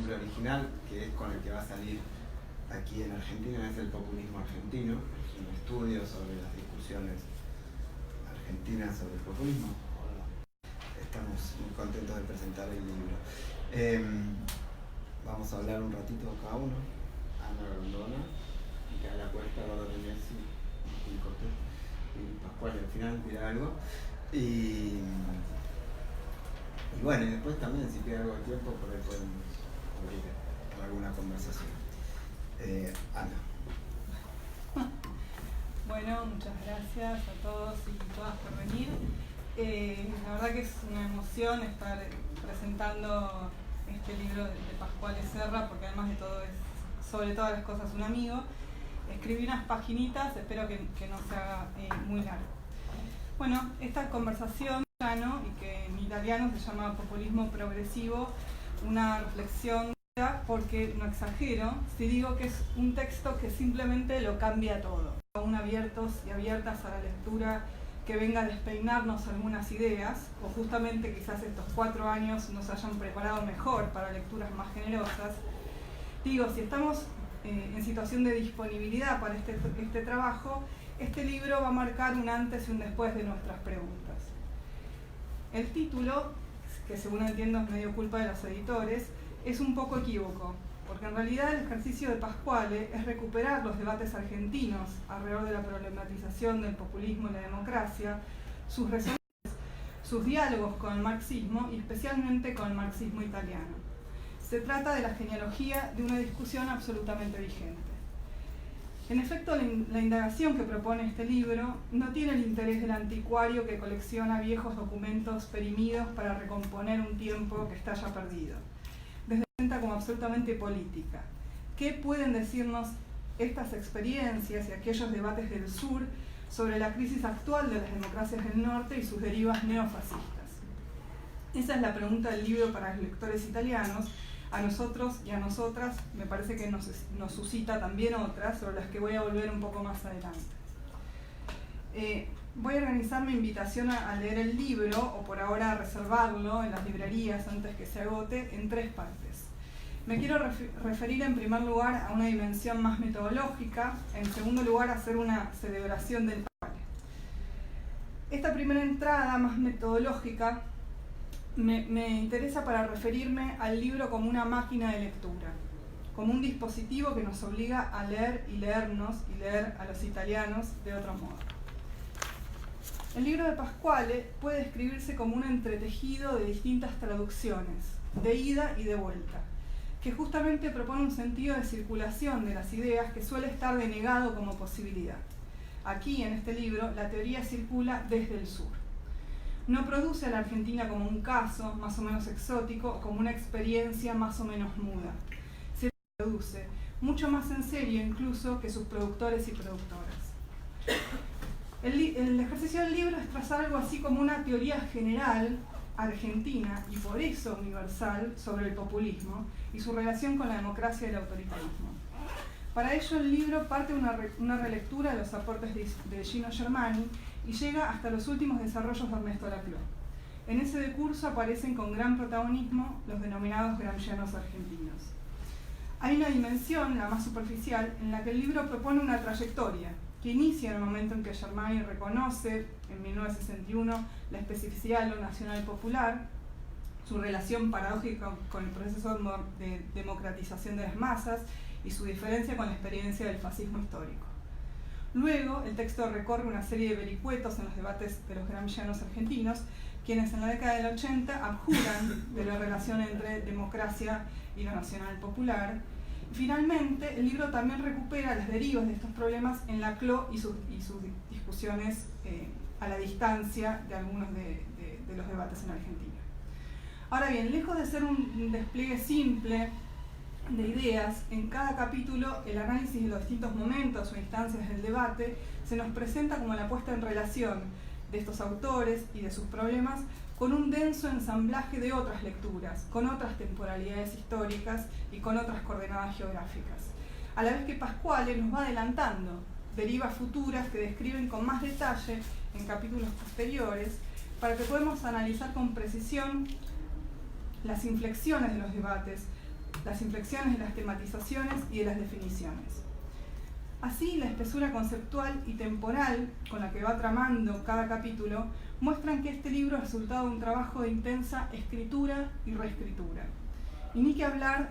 nombre original, que es con el que va a salir aquí en Argentina, es El populismo argentino, un estudio sobre las discusiones argentinas sobre el populismo. Estamos muy contentos de presentar el libro. Vamos a hablar un ratito cada uno. Ana Grondona, Micaela Cuesta, Eduardo Messi, Martín Cortés y Pascual al final dirá algo. Y bueno, y después también, si queda algo de tiempo, por ahí podemos abrir alguna conversación. Ana. Bueno, muchas gracias a todos y todas por venir. La verdad que es una emoción estar presentando este libro de Pascual Serra, porque además de todo es, sobre todas las cosas, un amigo. Escribí unas paginitas, espero que no se haga muy largo. Bueno, esta conversación, y que en italiano se llama Populismo Progresivo, una reflexión, porque no exagero si digo que es un texto que simplemente lo cambia todo. Aún abiertos y abiertas a la lectura que venga a despeinarnos algunas ideas, o justamente quizás estos 4 años nos hayan preparado mejor para lecturas más generosas. Digo, si estamos en situación de disponibilidad para este trabajo, este libro va a marcar un antes y un después de nuestras preguntas. El título, que según entiendo es medio culpa de los editores, es un poco equívoco, porque en realidad el ejercicio de Pascuale es recuperar los debates argentinos alrededor de la problematización del populismo y la democracia, sus resonancias, sus diálogos con el marxismo y especialmente con el marxismo italiano. Se trata de la genealogía de una discusión absolutamente vigente. En efecto, la indagación que propone este libro no tiene el interés del anticuario que colecciona viejos documentos perimidos para recomponer un tiempo que está ya perdido. Presenta como absolutamente política. ¿Qué pueden decirnos estas experiencias y aquellos debates del sur sobre la crisis actual de las democracias del norte y sus derivas neofascistas? Esa es la pregunta del libro para los lectores italianos. A nosotros y a nosotras me parece que nos suscita también otras, sobre las que voy a volver un poco más adelante. Voy a organizar mi invitación a leer el libro, o por ahora a reservarlo en las librerías antes que se agote, en 3 partes. Me quiero referir en primer lugar a una dimensión más metodológica, en segundo lugar a hacer una celebración del Pascuale. Esta primera entrada más metodológica me interesa para referirme al libro como una máquina de lectura, como un dispositivo que nos obliga a leer y leernos y leer a los italianos de otro modo. El libro de Pascuale puede describirse como un entretejido de distintas traducciones, de ida y de vuelta, que justamente propone un sentido de circulación de las ideas que suele estar denegado como posibilidad. Aquí, en este libro, la teoría circula desde el sur. No produce a la Argentina como un caso más o menos exótico o como una experiencia más o menos muda. Se produce mucho más en serio incluso que sus productores y productoras. El ejercicio del libro es trazar algo así como una teoría general argentina y por eso universal sobre el populismo y su relación con la democracia y el autoritarismo. Para ello el libro parte de una relectura de los aportes de Gino Germani y llega hasta los últimos desarrollos de Ernesto Laclau. En ese decurso aparecen con gran protagonismo los denominados gramscianos argentinos. Hay una dimensión, la más superficial, en la que el libro propone una trayectoria que inicia en el momento en que Germani reconoce, en 1961, la especificidad de lo nacional popular, su relación paradójica con el proceso de democratización de las masas y su diferencia con la experiencia del fascismo histórico. Luego, el texto recorre una serie de vericuetos en los debates de los gramscianos argentinos, quienes en la década del 80 abjuran de la relación entre democracia y lo nacional popular. Finalmente, el libro también recupera las derivas de estos problemas en Laclau y sus discusiones a la distancia de algunos de los debates en Argentina. Ahora bien, lejos de ser un despliegue simple de ideas, en cada capítulo el análisis de los distintos momentos o instancias del debate se nos presenta como la puesta en relación de estos autores y de sus problemas con un denso ensamblaje de otras lecturas, con otras temporalidades históricas y con otras coordenadas geográficas. A la vez que Pascuale nos va adelantando derivas futuras que describen con más detalle en capítulos posteriores, para que podamos analizar con precisión las inflexiones de los debates, las inflexiones de las tematizaciones y de las definiciones. Así, la espesura conceptual y temporal con la que va tramando cada capítulo muestran que este libro es resultado de un trabajo de intensa escritura y reescritura. Y ni que hablar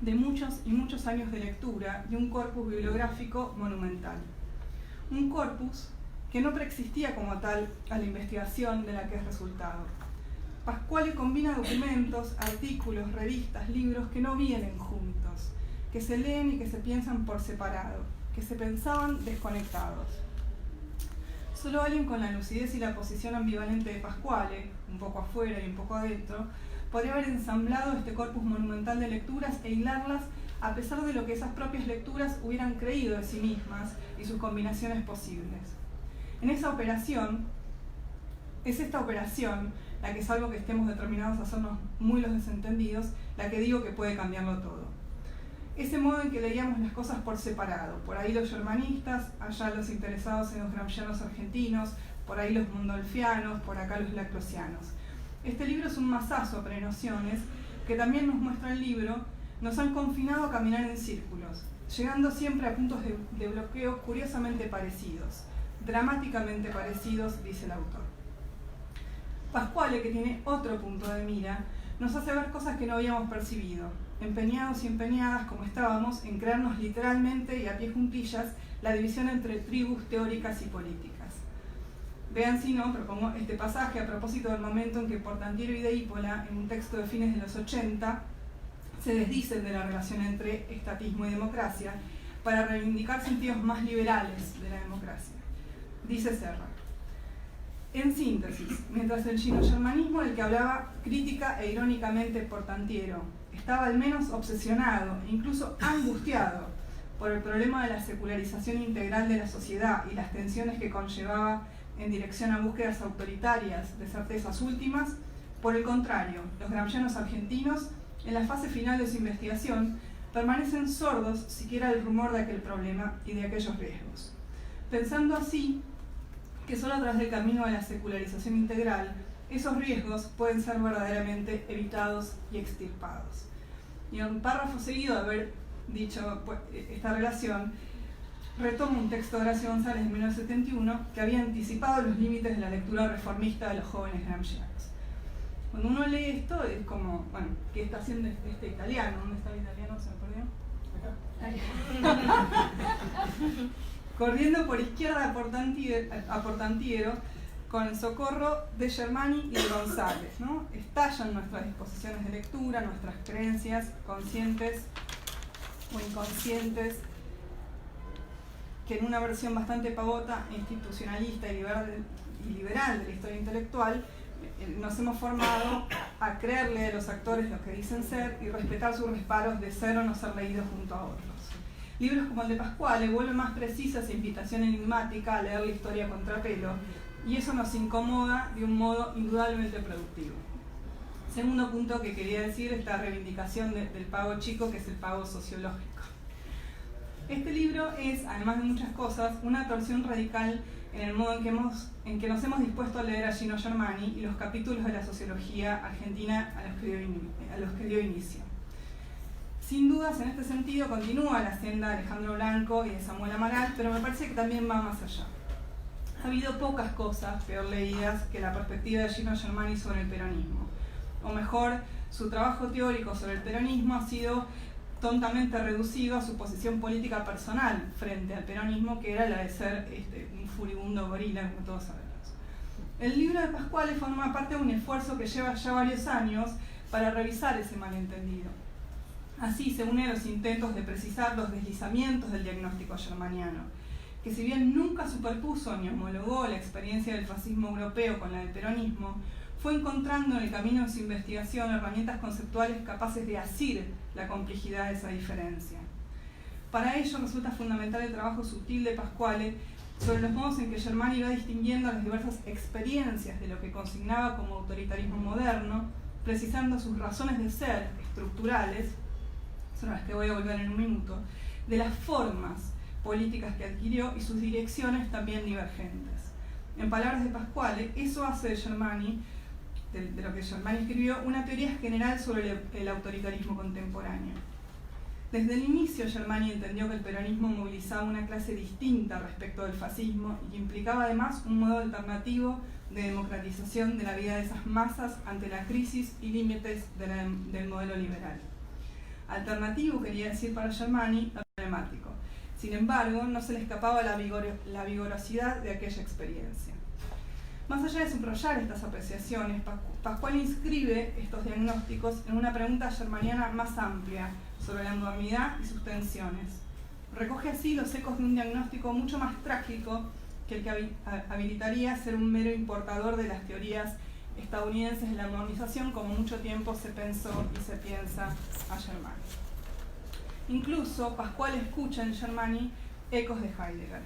de muchos y muchos años de lectura y un corpus bibliográfico monumental. Un corpus que no preexistía como tal a la investigación de la que es resultado. Pasquale combina documentos, artículos, revistas, libros que no vienen juntos, que se leen y que se piensan por separado, que se pensaban desconectados. Solo alguien con la lucidez y la posición ambivalente de Pasquale, un poco afuera y un poco adentro, podría haber ensamblado este corpus monumental de lecturas e hilarlas a pesar de lo que esas propias lecturas hubieran creído de sí mismas y sus combinaciones posibles. En esa operación, es esta operación la que, salvo que estemos determinados a hacernos muy los desentendidos, la que digo que puede cambiarlo todo. Ese modo en que leíamos las cosas por separado, por ahí los germanistas, allá los interesados en los gramscianos argentinos, por ahí los mundolfianos, por acá los lactosianos. Este libro es un masazo a prenociones que también nos muestra el libro, nos han confinado a caminar en círculos, llegando siempre a puntos de bloqueo curiosamente parecidos, dramáticamente parecidos, dice el autor. Pasquale, que tiene otro punto de mira, nos hace ver cosas que no habíamos percibido, empeñados y empeñadas como estábamos en crearnos literalmente y a pie juntillas la división entre tribus teóricas y políticas. Vean si no, propongo este pasaje a propósito del momento en que Portantiero y Deípola, en un texto de fines de los 80, se desdicen de la relación entre estatismo y democracia para reivindicar sentidos más liberales de la democracia. Dice Serra: en síntesis, mientras el chino-germanismo del que hablaba crítica e irónicamente Portantiero estaba al menos obsesionado e incluso angustiado por el problema de la secularización integral de la sociedad y las tensiones que conllevaba en dirección a búsquedas autoritarias de certezas últimas, por el contrario, los gramscianos argentinos, en la fase final de su investigación, permanecen sordos siquiera al rumor de aquel problema y de aquellos riesgos. Pensando así que solo a través del camino de la secularización integral, esos riesgos pueden ser verdaderamente evitados y extirpados. Y en un párrafo seguido de haber dicho esta relación, retomo un texto de Horacio González de 1971 que había anticipado los límites de la lectura reformista de los jóvenes gramscianos. Cuando uno lee esto es como, bueno, ¿qué está haciendo este italiano? ¿Dónde está el italiano? ¿Se me perdió? Acá. Corriendo por izquierda a Portantiero con el socorro de Germani y de González, ¿no? Estallan nuestras disposiciones de lectura, nuestras creencias conscientes o inconscientes, que en una versión bastante pavota, institucionalista y liberal de la historia intelectual, nos hemos formado a creerle a los actores lo que dicen ser y respetar sus reparos de ser o no ser leídos junto a otros. Libros como el de Pasquale vuelven más precisa esa invitación enigmática a leer la historia a contrapelo, y eso nos incomoda de un modo indudablemente productivo. Segundo punto que quería decir, esta reivindicación del pago chico, que es el pago sociológico. Este libro es, además de muchas cosas, una torsión radical en el modo en que nos hemos dispuesto a leer a Gino Germani y los capítulos de la sociología argentina a los que dio inicio. Sin dudas, en este sentido, continúa la senda de Alejandro Blanco y de Samuel Amaral, pero me parece que también va más allá. Ha habido pocas cosas peor leídas que la perspectiva de Gino Germani sobre el peronismo. O mejor, su trabajo teórico sobre el peronismo ha sido tontamente reducido a su posición política personal frente al peronismo, que era la de ser un furibundo gorila, como todos sabemos. El libro de Pasquale forma parte de un esfuerzo que lleva ya varios años para revisar ese malentendido. Así se une a los intentos de precisar los deslizamientos del diagnóstico germaniano, que si bien nunca superpuso ni homologó la experiencia del fascismo europeo con la del peronismo, fue encontrando en el camino de su investigación herramientas conceptuales capaces de asir la complejidad de esa diferencia. Para ello resulta fundamental el trabajo sutil de Pasquale sobre los modos en que Germani va distinguiendo las diversas experiencias de lo que consignaba como autoritarismo moderno, precisando sus razones de ser estructurales, son las que voy a volver en un minuto, de las formas políticas que adquirió y sus direcciones también divergentes. En palabras de Pasquale, eso hace de Germani de lo que Germani escribió, una teoría general sobre el autoritarismo contemporáneo. Desde el inicio, Germani entendió que el peronismo movilizaba una clase distinta respecto del fascismo y que implicaba además un modo alternativo de democratización de la vida de esas masas ante la crisis y límites del modelo liberal. Alternativo quería decir para Germani problemático. Sin embargo, no se le escapaba la vigorosidad de aquella experiencia. Más allá de subrayar estas apreciaciones, Pascual inscribe estos diagnósticos en una pregunta germaniana más amplia sobre la modernidad y sus tensiones. Recoge así los ecos de un diagnóstico mucho más trágico que el que habilitaría a ser un mero importador de las teorías estadounidenses de la modernización, como mucho tiempo se pensó y se piensa a Germani. Incluso Pascual escucha en Germani ecos de Heidegger,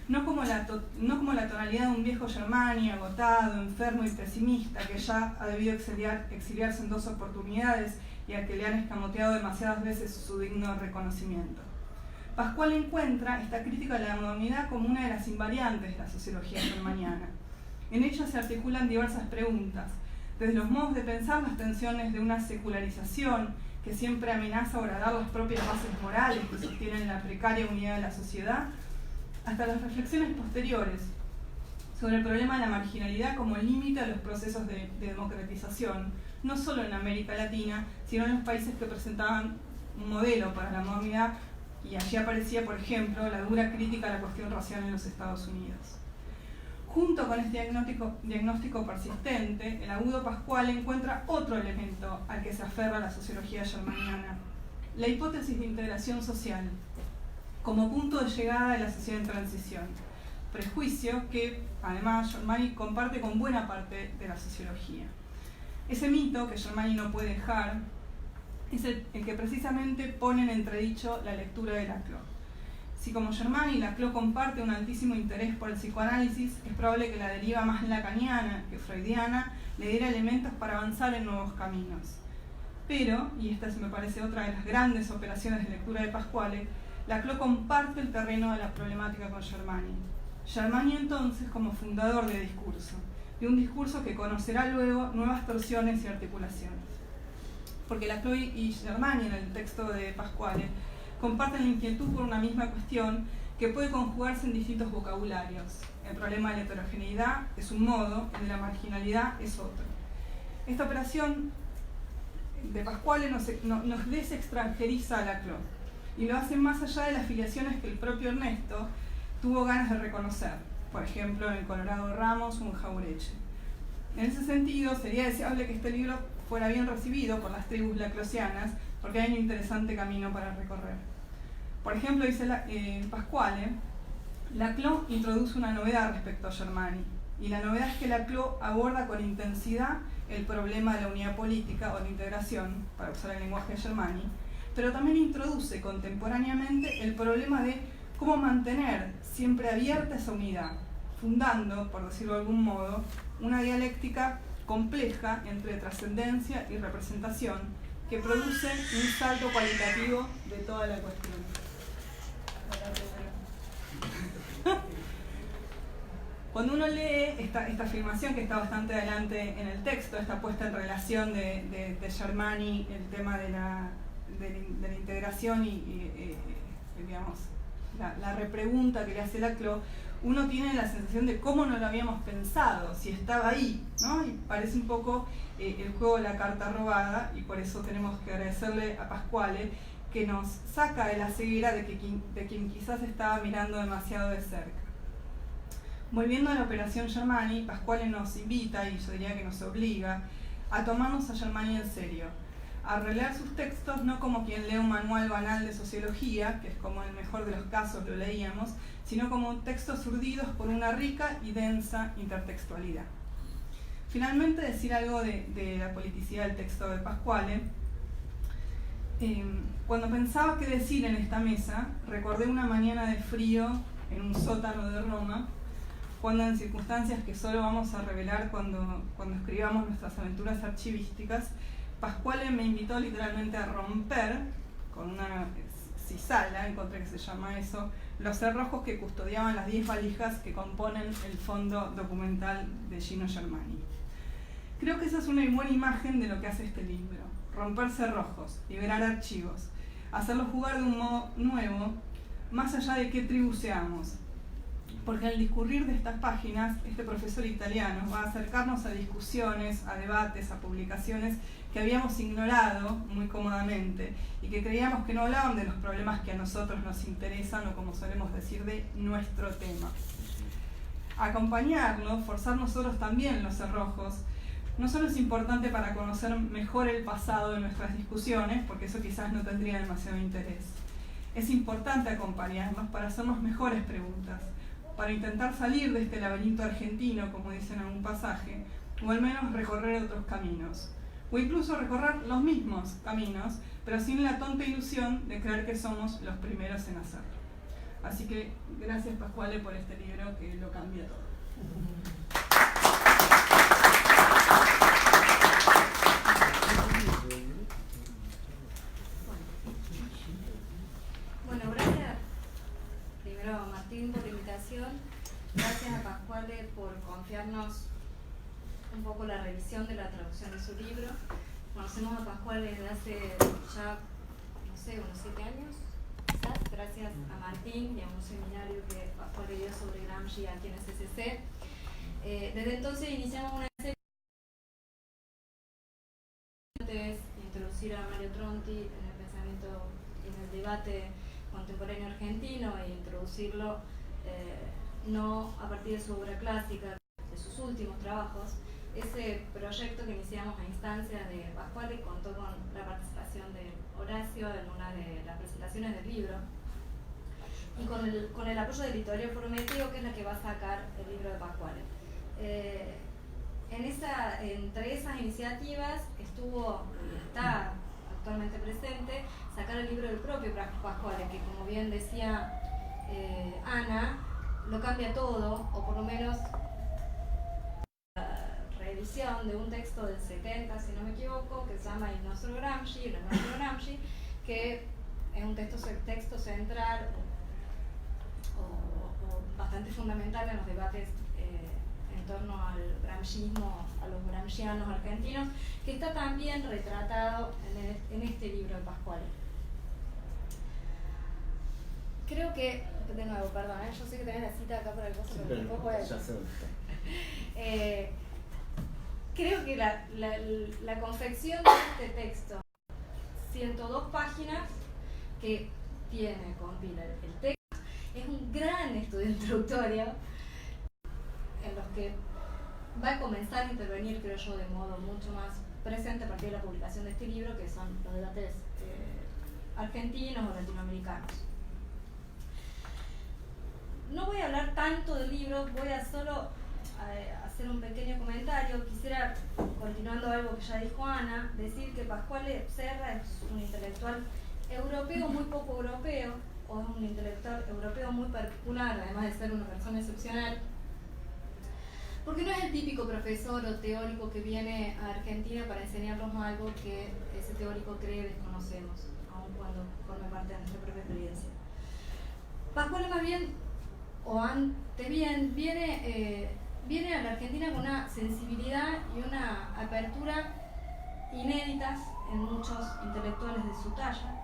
no como la tonalidad de un viejo Germani agotado, enfermo y pesimista que ya ha debido exiliarse en 2 oportunidades y al que le han escamoteado demasiadas veces su digno reconocimiento. Pascual encuentra esta crítica a la modernidad como una de las invariantes de la sociología germaniana. En ella se articulan diversas preguntas, desde los modos de pensar las tensiones de una secularización que siempre amenaza horadar las propias bases morales que sostienen la precaria unidad de la sociedad, hasta las reflexiones posteriores sobre el problema de la marginalidad como límite a los procesos de democratización, no solo en América Latina, sino en los países que presentaban un modelo para la modernidad, y allí aparecía, por ejemplo, la dura crítica a la cuestión racial en los Estados Unidos. Junto con este diagnóstico persistente, el agudo Pascual encuentra otro elemento al que se aferra la sociología germaniana: la hipótesis de integración social, como punto de llegada de la sociedad en transición, prejuicio que, además, Germani comparte con buena parte de la sociología. Ese mito que Germani no puede dejar es el que precisamente pone en entredicho la lectura de Laclau. Si como Germani Laclau comparte un altísimo interés por el psicoanálisis, es probable que la deriva más lacaniana que freudiana le diera elementos para avanzar en nuevos caminos. Pero, y esta me parece otra de las grandes operaciones de lectura de Pascual, Laclau comparte el terreno de la problemática con Germani. Germani entonces como fundador de discurso, de un discurso que conocerá luego nuevas torsiones y articulaciones. Porque Laclau y Germani en el texto de Pascual comparten la inquietud por una misma cuestión que puede conjugarse en distintos vocabularios. El problema de la heterogeneidad es un modo, el de la marginalidad es otro. Esta operación de Pascual nos desextranjeriza a Laclau y lo hace más allá de las filiaciones que el propio Ernesto tuvo ganas de reconocer, por ejemplo en el Colorado Ramos o en Jauretche. En ese sentido, sería deseable que este libro fuera bien recibido por las tribus laclausianas, porque hay un interesante camino para recorrer. Por ejemplo, dice Pascual, Laclau introduce una novedad respecto a Germani, y la novedad es que Laclau aborda con intensidad el problema de la unidad política o de integración, para usar el lenguaje de Germani, pero también introduce contemporáneamente el problema de cómo mantener siempre abierta esa unidad, fundando, por decirlo de algún modo, una dialéctica compleja entre trascendencia y representación que produce un salto cualitativo de toda la cuestión. Cuando uno lee esta afirmación, que está bastante adelante en el texto, esta puesta en relación de Germani, el tema de la integración y digamos, la repregunta que le hace Laclau, uno tiene la sensación de cómo no lo habíamos pensado, si estaba ahí, ¿no? Y parece un poco el juego de la carta robada, y por eso tenemos que agradecerle a Pascual que nos saca de la ceguera de quien quizás estaba mirando demasiado de cerca. Volviendo a la operación Germani, Pascual nos invita, y yo diría que nos obliga, a tomarnos a Germani en serio, a releer sus textos no como quien lee un manual banal de sociología, que es como en el mejor de los casos lo leíamos, sino como textos urdidos por una rica y densa intertextualidad. Finalmente, decir algo de la politicidad del texto de Pascual. Cuando pensaba qué decir en esta mesa, recordé una mañana de frío en un sótano de Roma, cuando en circunstancias que solo vamos a revelar cuando escribamos nuestras aventuras archivísticas, Pascual me invitó literalmente a romper con una cizala, encontré que se llama eso, los cerrojos que custodiaban las 10 valijas que componen el fondo documental de Gino Germani. Creo que esa es una buena imagen de lo que hace este libro. Romper cerrojos, liberar archivos, hacerlos jugar de un modo nuevo, más allá de qué tribu seamos. Porque al discurrir de estas páginas, este profesor italiano va a acercarnos a discusiones, a debates, a publicaciones que habíamos ignorado muy cómodamente y que creíamos que no hablaban de los problemas que a nosotros nos interesan o, como solemos decir, de nuestro tema. Acompañarlo, forzar nosotros también los cerrojos, no solo es importante para conocer mejor el pasado de nuestras discusiones, porque eso quizás no tendría demasiado interés. Es importante acompañarnos para hacernos mejores preguntas, para intentar salir de este laberinto argentino, como dicen en algún pasaje, o al menos recorrer otros caminos, o incluso recorrer los mismos caminos, pero sin la tonta ilusión de creer que somos los primeros en hacerlo. Así que gracias, Pasquale, por este libro que lo cambia todo. Bueno, gracias primero a Martín por la invitación, gracias a Pasquale por confiarnos un poco la revisión de la traducción de su libro. Conocemos a Pasquale desde hace ya, no sé, unos 7 años, quizás, gracias a Martín y a un seminario que Pasquale dio sobre Gramsci aquí en SCC. Desde entonces iniciamos una serie de introducir a Mario Tronti en el pensamiento y en el debate contemporáneo argentino e introducirlo no a partir de su obra clásica, de sus últimos trabajos. Ese proyecto que iniciamos a instancias de Pasquale contó con la participación de Horacio en una de las presentaciones del libro y con el apoyo de Editorial Prometeo, que es la que va a sacar el libro de Pasquale. Entre esas iniciativas está actualmente presente sacar el libro del propio Pasquale, que, como bien decía Ana, lo cambia todo, o por lo menos la reedición de un texto del 70, si no me equivoco, que se llama El nostro Gramsci, que es un texto central o bastante fundamental en los debates en torno al gramscismo, a los gramscianos argentinos, que está también retratado en este libro de Pasquale. Creo que, de nuevo, perdón, yo sé que tenés la cita acá por el coso, pero tampoco es. Ya sé. Creo que la confección de este texto, 102 páginas, que compila el texto, es un gran estudio introductorio en los que va a comenzar a intervenir, creo yo, de modo mucho más presente a partir de la publicación de este libro, que son los debates argentinos o latinoamericanos. No voy a hablar tanto del libro, voy a solo hacer un pequeño comentario. Quisiera, continuando algo que ya dijo Ana, decir que Pasquale Serra es un intelectual europeo, muy poco europeo, o es un intelectual europeo muy particular, además de ser una persona excepcional, porque no es el típico profesor o teórico que viene a Argentina para enseñarnos algo que ese teórico cree desconocemos, aun cuando forma parte de nuestra propia experiencia. Pasquale más bien, o antes bien, viene a la Argentina con una sensibilidad y una apertura inéditas en muchos intelectuales de su talla,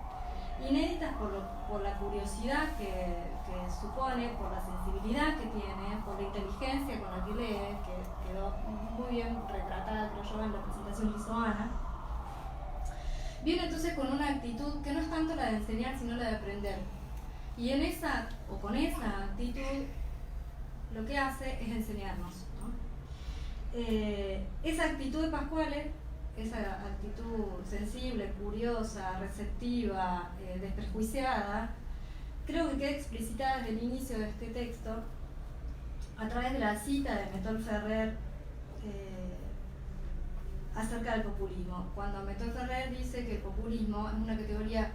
inéditas por la curiosidad que supone, por la sensibilidad que tiene, por la inteligencia con la que lee, que quedó muy bien retratada, creo yo, en la presentación que hizo Ana. Viene entonces con una actitud que no es tanto la de enseñar, sino la de aprender. Y con esa actitud lo que hace es enseñarnos, ¿no? Esa actitud de Pasquale, esa actitud sensible, curiosa, receptiva, desprejuiciada, creo que queda explicitada desde el inicio de este texto a través de la cita de Méthode Ferrer acerca del populismo. Cuando Méthode Ferrer dice que el populismo es una categoría,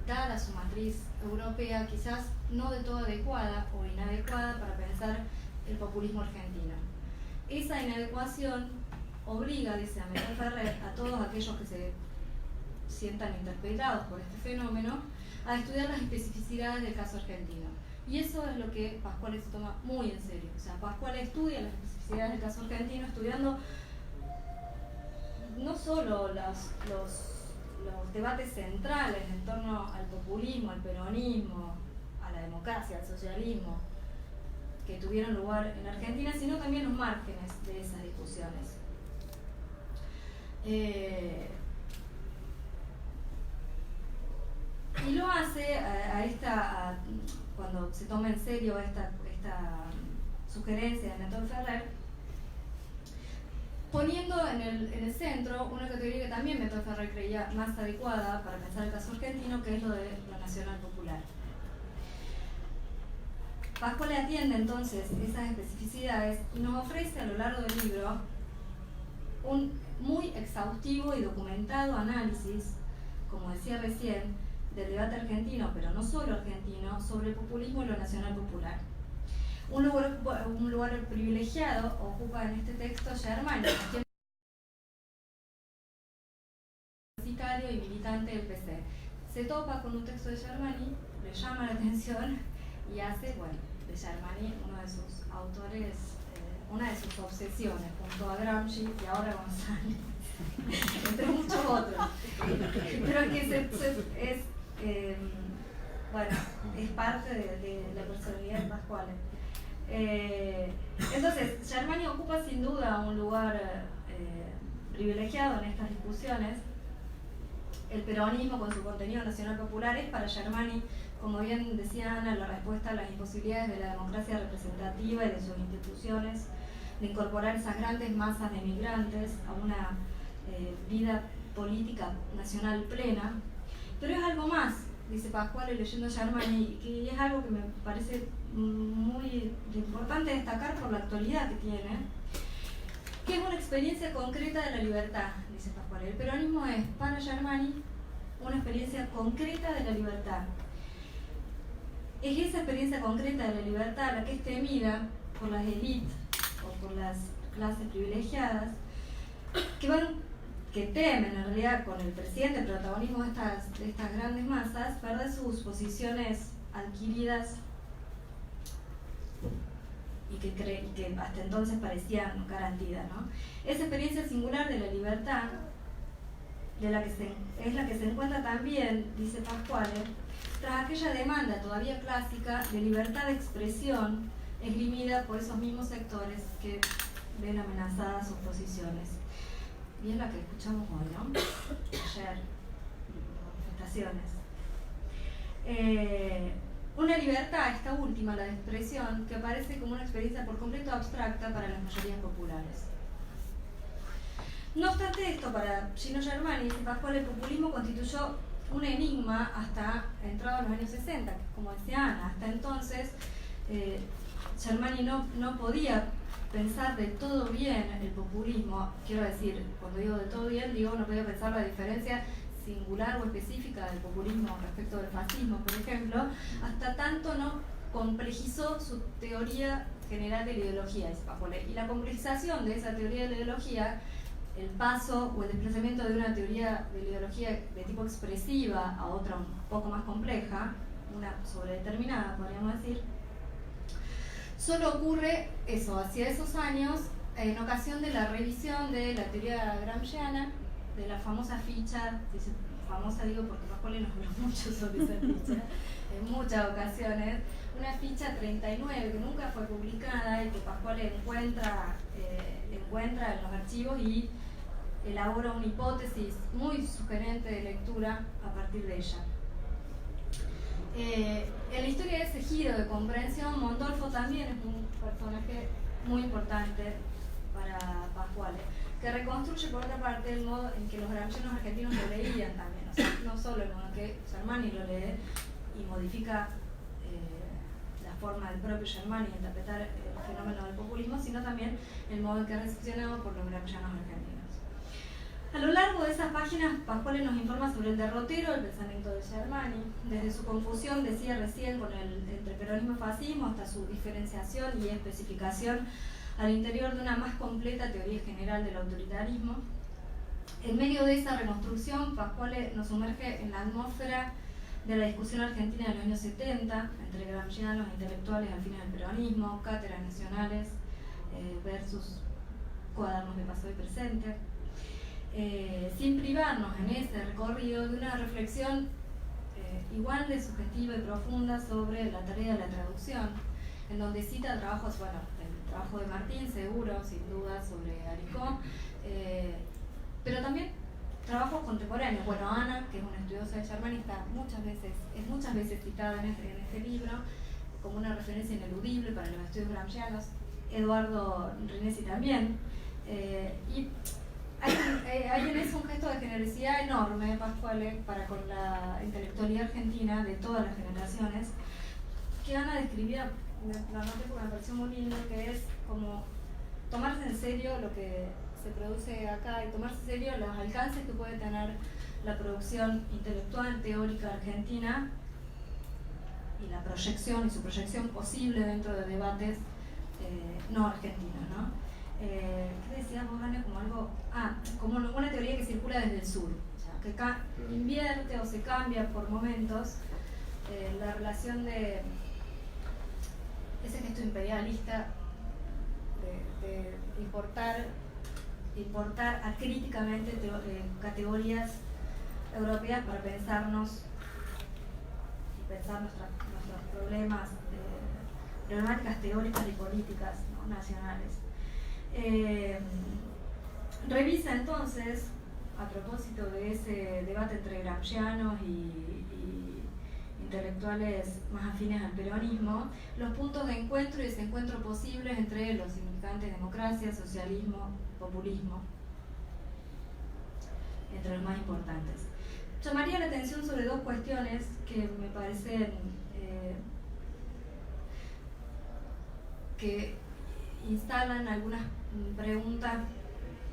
dada su matriz europea, quizás no de todo adecuada o inadecuada para pensar el populismo argentino. Esa inadecuación obliga, dice Méthode Ferrer, a todos aquellos que se sientan interpelados por este fenómeno a estudiar las especificidades del caso argentino. Y eso es lo que Pasquale se toma muy en serio. O sea, Pasquale estudia las especificidades del caso argentino, estudiando no solo los debates centrales en torno al populismo, al peronismo, a la democracia, al socialismo, que tuvieron lugar en Argentina, sino también los márgenes de esas discusiones. Y lo hace cuando se toma en serio esta sugerencia de Néstor Ferrer, poniendo en el centro una categoría que también Néstor Ferrer creía más adecuada para pensar el caso argentino, que es lo de lo nacional popular. Pascual atiende entonces esas especificidades y nos ofrece a lo largo del libro un muy exhaustivo y documentado análisis, como decía recién, del debate argentino, pero no solo argentino, sobre el populismo y lo nacional popular. Un lugar privilegiado ocupa en este texto Germani, quien es sicario y militante del PC. Se topa con un texto de Germani, le llama la atención y hace, de Germani uno de sus autores, una de sus obsesiones, junto a Gramsci y ahora González, entre muchos otros. Pero que es parte de la personalidad de Pascual. Entonces, Germani ocupa sin duda un lugar privilegiado en estas discusiones. El peronismo, con su contenido nacional popular, es para Germani, como bien decía Ana, la respuesta a las imposibilidades de la democracia representativa y de sus instituciones, de incorporar esas grandes masas de migrantes a una vida política nacional plena. Pero es algo más, dice Pascual leyendo Germani, que es algo que me parece muy importante destacar por la actualidad que tiene, que es una experiencia concreta de la libertad, dice Pascual. El peronismo es, para Germani, una experiencia concreta de la libertad. Es esa experiencia concreta de la libertad la que es temida por las élites o por las clases privilegiadas, que temen en realidad con el creciente protagonismo de estas grandes masas perder sus posiciones adquiridas y que hasta entonces parecían garantidas, ¿no? Esa experiencia singular de la libertad es la que se encuentra también, dice Pascual, tras aquella demanda todavía clásica de libertad de expresión esgrimida por esos mismos sectores que ven amenazadas sus posiciones. Y es la que escuchamos hoy, ¿no? Ayer, manifestaciones. Una libertad, esta última, la de expresión, que aparece como una experiencia por completo abstracta para las mayorías populares. No obstante esto, para Gino Germani, dice Pascual, el populismo constituyó un enigma hasta entrados los años 60, como decía Ana. Hasta entonces, Germani no podía pensar de todo bien el populismo. Quiero decir, cuando digo de todo bien, no podía pensar la diferencia singular o específica del populismo respecto del fascismo, por ejemplo, hasta tanto no complejizó su teoría general de la ideología, dice Pascual. Y la complejización de esa teoría de la ideología, el paso o el desplazamiento de una teoría de la ideología de tipo expresiva a otra un poco más compleja, una sobredeterminada, podríamos decir, solo ocurre eso, hacia esos años, en ocasión de la revisión de la teoría gramsciana, de la famosa ficha, famosa digo porque Pascual nos habló mucho sobre esa ficha, en muchas ocasiones, una ficha 39 que nunca fue publicada y que Pascual encuentra en los archivos y elabora una hipótesis muy sugerente de lectura a partir de ella. En la historia de ese giro de comprensión, Mondolfo también es un personaje muy importante para Pascual, que reconstruye por otra parte el modo en que los gramscianos argentinos lo leían también, o sea, no solo el modo en que Germani lo lee y modifica la forma del propio Germani de interpretar el fenómeno del populismo, sino también el modo en que es recepcionado por los gramscianos argentinos. A lo largo de esas páginas, Pascual nos informa sobre el derrotero del pensamiento de Germani, desde su confusión, decía recién, entre peronismo y fascismo, hasta su diferenciación y especificación al interior de una más completa teoría general del autoritarismo. En medio de esa reconstrucción, Pascual nos sumerge en la atmósfera de la discusión argentina de los años 70, entre gramscianos e intelectuales al fines del peronismo, cátedras nacionales versus cuadernos de pasado y presente. sin privarnos en ese recorrido de una reflexión igual de subjetiva y profunda sobre la tarea de la traducción, en donde cita trabajos, bueno, el trabajo de Martín, seguro, sin duda, sobre Aricó, pero también trabajos contemporáneos. Bueno, Ana, que es una estudiosa de Germani, es muchas veces citada en este libro como una referencia ineludible para los estudios gramscianos. Eduardo Rinesi también. Y hay en eso un gesto de generosidad enorme, Pascuale, para con la intelectualidad argentina de todas las generaciones, que Ana describía, la noté porque me pareció muy lindo, que es como tomarse en serio lo que se produce acá y tomarse en serio los alcances que puede tener la producción intelectual, teórica argentina y la proyección y su proyección posible dentro de debates no argentinos, ¿no? ¿Qué decías vos, Ana? Como algo, como una teoría que circula desde el sur, o sea, que invierte o se cambia por momentos la relación de ese gesto imperialista de importar acríticamente categorías europeas para pensarnos y pensar nuestros problemáticas teóricas y políticas, ¿no?, nacionales. Revisa entonces, a propósito de ese debate entre gramscianos y intelectuales más afines al peronismo, los puntos de encuentro y desencuentro posibles entre los significantes democracia, socialismo, populismo, entre los más importantes. Llamaría la atención sobre dos cuestiones que me parecen que instalan algunas preguntas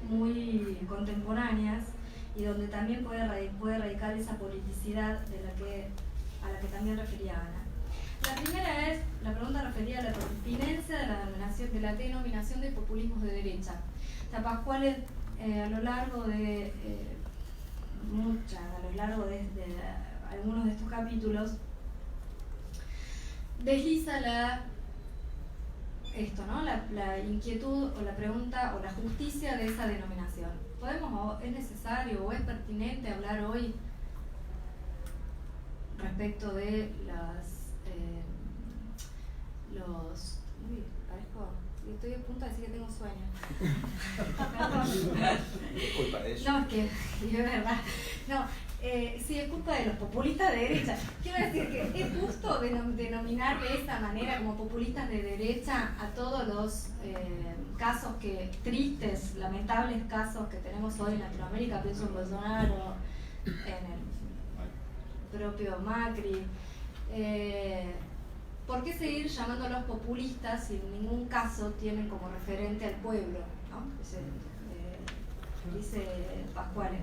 muy contemporáneas y donde también puede radicar esa politicidad a la que también refería Ana. La primera es la pregunta referida a la pertinencia de la denominación de populismos de derecha. O sea, Pascuale a lo largo de algunos de estos capítulos desliza la inquietud o la pregunta o la justicia de esa denominación. ¿Es necesario o es pertinente hablar hoy respecto de estoy a punto de decir que tengo sueño. Es culpa de ellos. No, es que es verdad. No, sí, es culpa de los populistas de derecha. Quiero decir que es justo denominar de esa manera como populistas de derecha a todos los casos tristes, lamentables casos que tenemos hoy en Latinoamérica. Pienso en Bolsonaro, en el propio Macri. ¿Por qué seguir llamándolos populistas si en ningún caso tienen como referente al pueblo, ¿no? Dice Pascuale.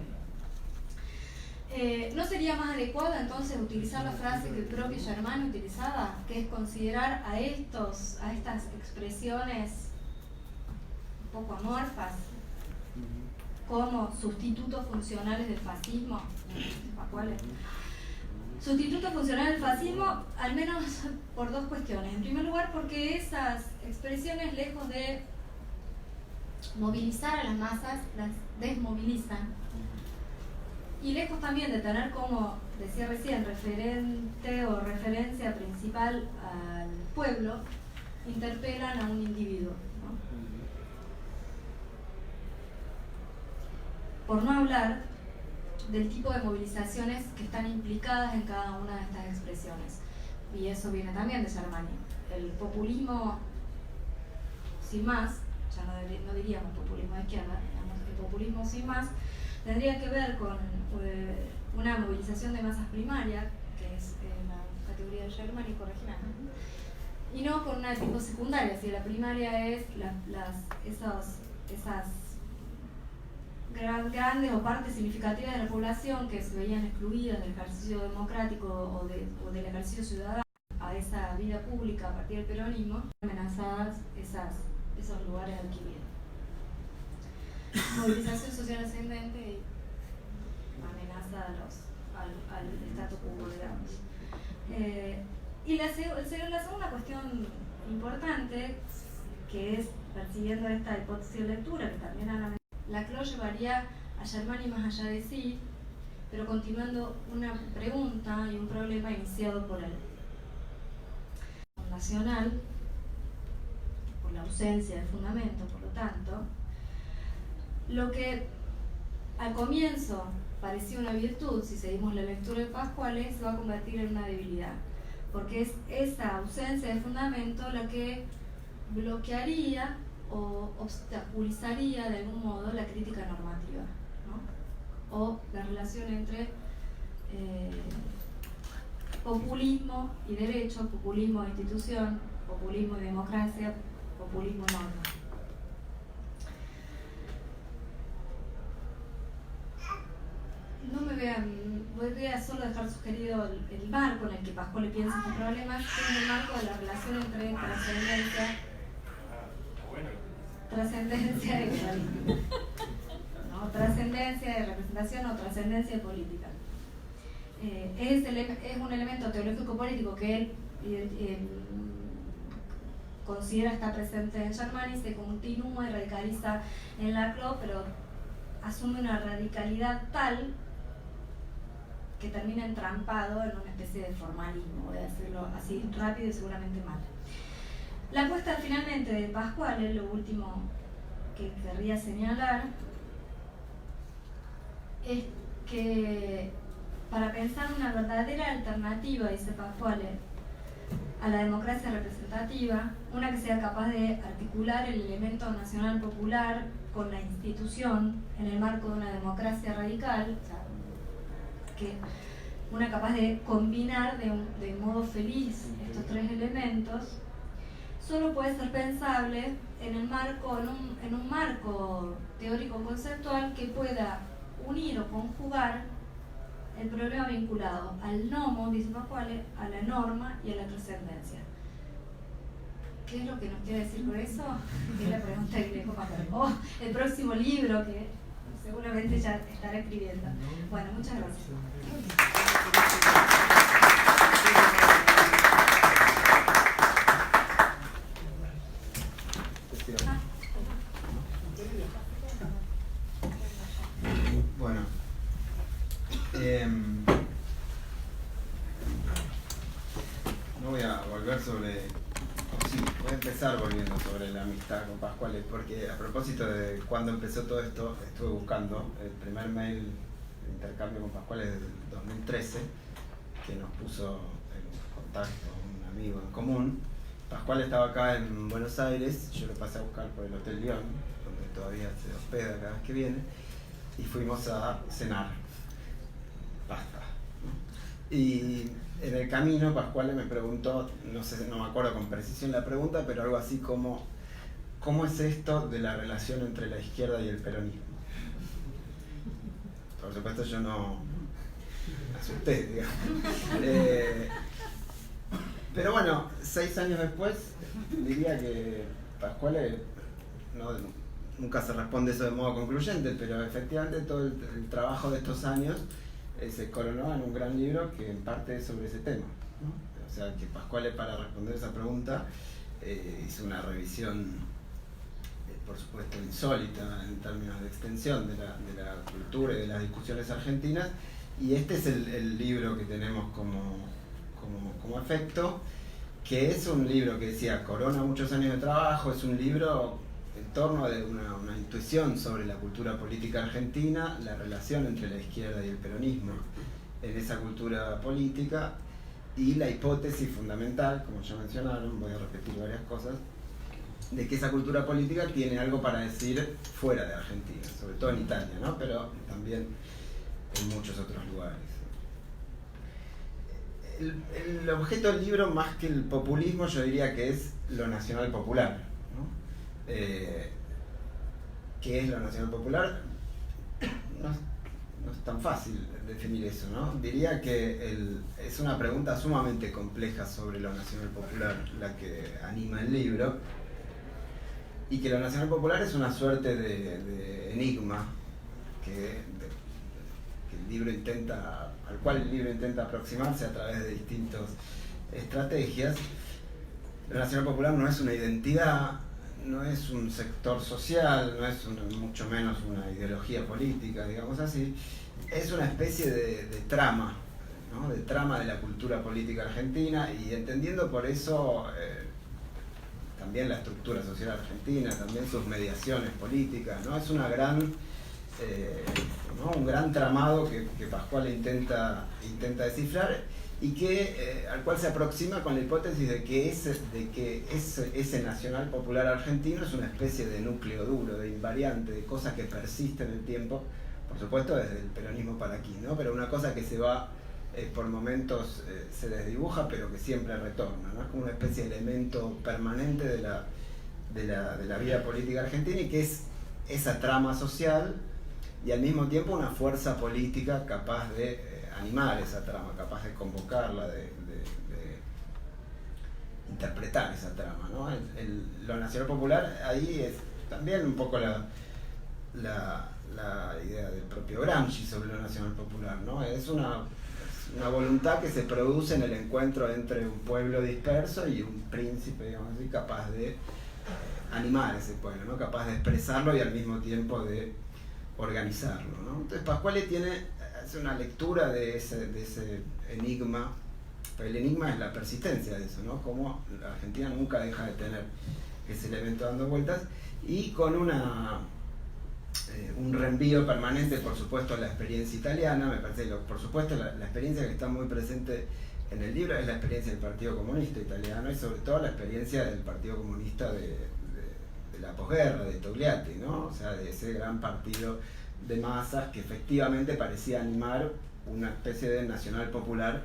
¿No sería más adecuado entonces utilizar la frase que el propio Germani utilizaba, que es considerar a estas expresiones un poco amorfas como sustitutos funcionales del fascismo? Pascuale. Sustituto funcional del fascismo, al menos por dos cuestiones. En primer lugar, porque esas expresiones, lejos de movilizar a las masas, las desmovilizan. Y lejos también de tener como, decía recién, referente o referencia principal al pueblo, interpelan a un individuo, ¿no? Por no hablar del tipo de movilizaciones que están implicadas en cada una de estas expresiones. Y eso viene también de Germani. El populismo, sin más, ya no diríamos populismo de izquierda, digamos, el populismo sin más, tendría que ver con una movilización de masas primaria, que es la categoría de Germani, corregirán, y no con una de tipo secundaria. Si la primaria es esas grandes o partes significativas de la población que se veían excluidas del ejercicio democrático o del ejercicio ciudadano a esa vida pública a partir del peronismo, amenazadas esos lugares adquiridos. Movilización social ascendente y amenaza al statu quo, digamos. Y la segunda cuestión importante, que es, persiguiendo esta hipótesis de lectura, que también la CLO llevaría a Germani más allá de sí, pero continuando una pregunta y un problema iniciado por el nacional, por la ausencia de fundamento, por lo tanto, lo que al comienzo parecía una virtud, si seguimos la lectura de Pascual, se va a convertir en una debilidad, porque es esa ausencia de fundamento la que bloquearía o obstaculizaría de algún modo la crítica normativa, ¿no? O la relación entre populismo y derecho, populismo e institución, populismo y democracia, populismo y norma. No me vean, voy a solo dejar sugerido el marco en el que Pascual piensa estos problemas, que es el marco de la relación entre trascendencia y pluralismo, ¿no? Trascendencia de representación o trascendencia política. Es un elemento teológico político que él considera está presente en Germani, se continúa y radicaliza en Laclau, pero asume una radicalidad tal que termina entrampado en una especie de formalismo, voy a decirlo así rápido y seguramente mal. La apuesta finalmente de Pascual, lo último que querría señalar, es que para pensar una verdadera alternativa, dice Pascual, a la democracia representativa, una que sea capaz de articular el elemento nacional popular con la institución en el marco de una democracia radical, o sea, que una capaz de combinar de modo feliz estos tres elementos, solo puede ser pensable en un marco teórico conceptual que pueda unir o conjugar el problema vinculado al nomo, dice Pascual, a la norma y a la trascendencia. ¿Qué es lo que nos quiere decir con eso? Es la pregunta que le dejo Pascual. O el próximo libro que seguramente ya estará escribiendo. Bueno, muchas gracias. Bueno, no voy a volver sobre, sí, voy a empezar volviendo sobre la amistad con Pascual, porque a propósito de cuando empezó todo esto, estuve buscando el primer mail de intercambio con Pascual es del 2013, que nos puso en contacto un amigo en común. Pascual estaba acá en Buenos Aires, yo lo pasé a buscar por el Hotel Lyon, donde todavía se hospeda cada vez que viene, y fuimos a cenar pasta, ¿no? Y en el camino Pascual me preguntó, no me acuerdo con precisión la pregunta, pero algo así como ¿cómo es esto de la relación entre la izquierda y el peronismo? Por supuesto yo no me asusté, digamos. Pero bueno, 6 años después diría que Pascual nunca se responde eso de modo concluyente, pero efectivamente todo el trabajo de estos años se coronó en un gran libro que en parte es sobre ese tema, ¿no? O sea que Pascual, para responder esa pregunta, hizo una revisión, por supuesto insólita en términos de extensión de la cultura y de las discusiones argentinas, y este es el libro que tenemos como efecto, que es un libro que decía corona muchos años de trabajo, es un libro en torno a una intuición sobre la cultura política argentina, la relación entre la izquierda y el peronismo en esa cultura política, y la hipótesis fundamental, como ya mencionaron, voy a repetir varias cosas, de que esa cultura política tiene algo para decir fuera de Argentina, sobre todo en Italia, ¿no? Pero también en muchos otros lugares. El objeto del libro, más que el populismo, yo diría que es lo nacional popular, ¿no? ¿Qué es lo nacional popular? No es tan fácil definir eso, ¿no? Diría que es una pregunta sumamente compleja sobre lo nacional popular la que anima el libro, y que lo nacional popular es una suerte de enigma al cual el libro intenta aproximarse a través de distintas estrategias. Lo nacional popular no es una identidad, no es un sector social, no es mucho menos una ideología política, digamos así, es una especie de trama, ¿no? De trama de la cultura política argentina, y entendiendo por eso también la estructura social argentina, también sus mediaciones políticas, ¿no? Es una gran, ¿no? Un gran tramado que Pascual intenta descifrar, y que al cual se aproxima con la hipótesis de que ese nacional popular argentino es una especie de núcleo duro, de invariante, de cosa que persiste en el tiempo, por supuesto desde el peronismo para aquí, ¿no? Pero una cosa que se va, por momentos se desdibuja, pero que siempre retorna, ¿no? Es como una especie de elemento permanente de la vida política argentina, y que es esa trama social y al mismo tiempo una fuerza política capaz de animar esa trama, capaz de convocarla, de interpretar esa trama, ¿no? Lo nacional popular ahí es también un poco la idea del propio Gramsci sobre lo nacional popular, ¿no? Es una voluntad que se produce en el encuentro entre un pueblo disperso y un príncipe, digamos así, capaz de animar ese pueblo, ¿no? Capaz de expresarlo y al mismo tiempo de organizarlo, ¿no? Entonces Pascual hace una lectura de ese enigma, pero el enigma es la persistencia de eso, ¿no? Como la Argentina nunca deja de tener ese elemento dando vueltas, y con un reenvío permanente, por supuesto, a la experiencia italiana. Me parece que, por supuesto, la experiencia que está muy presente en el libro es la experiencia del Partido Comunista Italiano, y sobre todo la experiencia del Partido Comunista de la posguerra, de Togliatti, ¿no? O sea, de ese gran partido de masas que efectivamente parecía animar una especie de nacional popular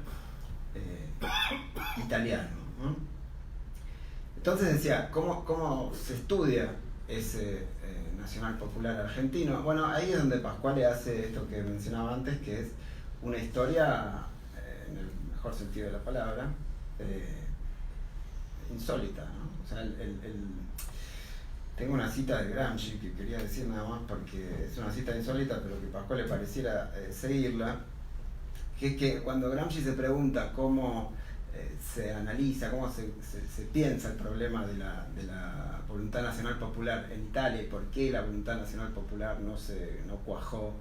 italiano, ¿no? Entonces decía, ¿cómo se estudia ese nacional popular argentino? Bueno, ahí es donde Pascual hace esto que mencionaba antes, que es una historia, en el mejor sentido de la palabra, insólita, ¿no? O sea, tengo una cita de Gramsci que quería decir nada más porque es una cita insólita, pero que Pascual le pareciera seguirla, que es que cuando Gramsci se pregunta cómo se analiza, cómo se piensa el problema de la voluntad nacional popular en Italia, y por qué la voluntad nacional popular no cuajó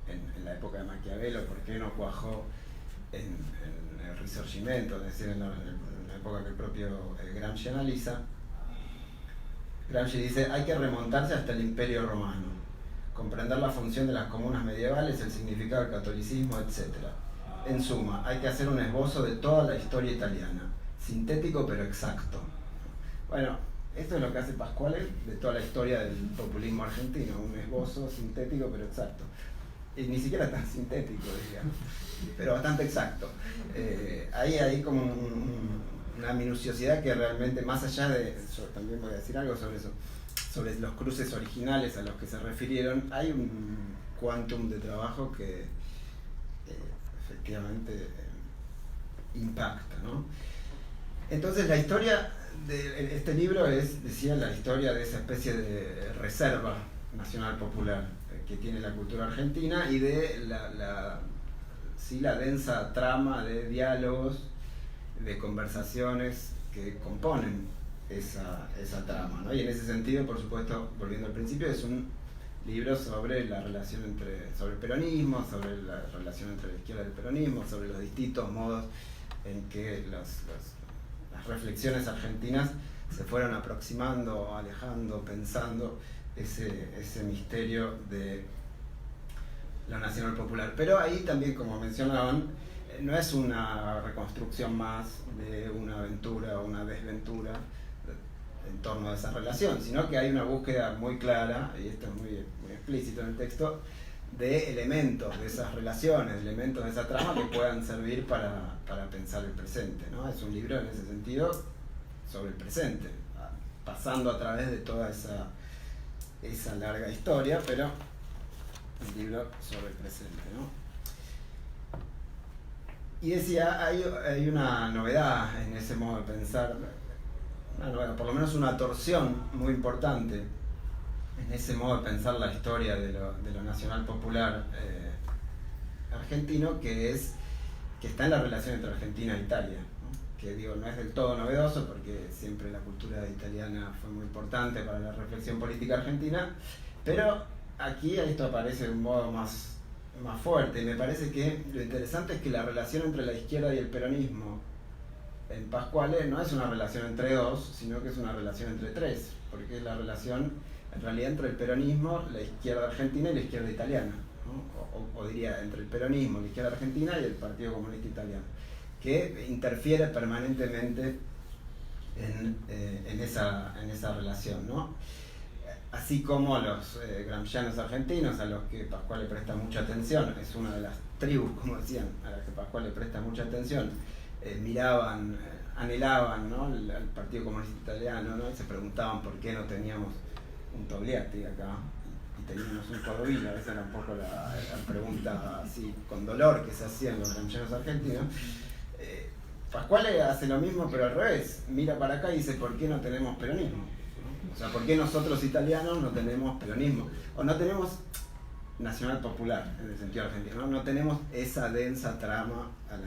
en la época de Maquiavelo, por qué no cuajó en el Risorgimento, es decir, en la época que el propio Gramsci analiza. Gramsci dice: hay que remontarse hasta el Imperio Romano, comprender la función de las comunas medievales, el significado del catolicismo, etc. En suma, hay que hacer un esbozo de toda la historia italiana, sintético pero exacto. Bueno, esto es lo que hace Pascual de toda la historia del populismo argentino, un esbozo sintético pero exacto. Y ni siquiera tan sintético, digamos, pero bastante exacto. Ahí hay como una minuciosidad que realmente, más allá de, también voy a decir algo sobre eso, sobre los cruces originales a los que se refirieron, hay un quantum de trabajo que efectivamente impacta, ¿no? Entonces la historia de este libro decía, la historia de esa especie de reserva nacional popular que tiene la cultura argentina, y de la densa trama de diálogos, de conversaciones que componen esa trama, ¿no? Y en ese sentido, por supuesto, volviendo al principio, es un libro sobre la relación sobre el peronismo, sobre la relación entre la izquierda y el peronismo, sobre los distintos modos en que las reflexiones argentinas se fueron aproximando, alejando, pensando ese misterio de la nacional popular. Pero ahí también, como mencionaban, no es una reconstrucción más de una aventura o una desventura en torno a esa relación, sino que hay una búsqueda muy clara, y esto es muy explícito en el texto, de elementos de esas relaciones, elementos de esa trama que puedan servir para pensar el presente, ¿no? Es un libro en ese sentido sobre el presente, pasando a través de toda esa larga historia, pero un libro sobre el presente, ¿no? Y decía, hay una novedad en ese modo de pensar, una novedad, por lo menos una torsión muy importante en ese modo de pensar la historia de lo nacional popular argentino, que está en la relación entre Argentina e Italia, ¿no? que digo, no es del todo novedoso, porque siempre la cultura italiana fue muy importante para la reflexión política argentina, pero aquí esto aparece de un modo más fuerte, y me parece que lo interesante es que la relación entre la izquierda y el peronismo en Pasquale no es una relación entre dos, sino que es una relación entre tres, porque es la relación en realidad entre el peronismo, la izquierda argentina y la izquierda italiana, ¿no? O diría entre el peronismo, la izquierda argentina y el Partido Comunista Italiano, que interfiere permanentemente en esa relación, ¿no? Así como los gramscianos argentinos, a los que Pasquale presta mucha atención, es una de las tribus, como decían, a las que Pasquale presta mucha atención, miraban, anhelaban, ¿no?, al Partido Comunista Italiano, ¿no?, y se preguntaban por qué no teníamos un Togliatti acá y teníamos un Codovilla. Esa era un poco la pregunta así con dolor que se hacían los gramscianos argentinos. Pasquale hace lo mismo, pero al revés, mira para acá y dice, ¿por qué no tenemos peronismo? O sea, ¿por qué nosotros italianos no tenemos peronismo? O no tenemos nacional popular, en el sentido argentino, ¿no? No tenemos esa densa trama a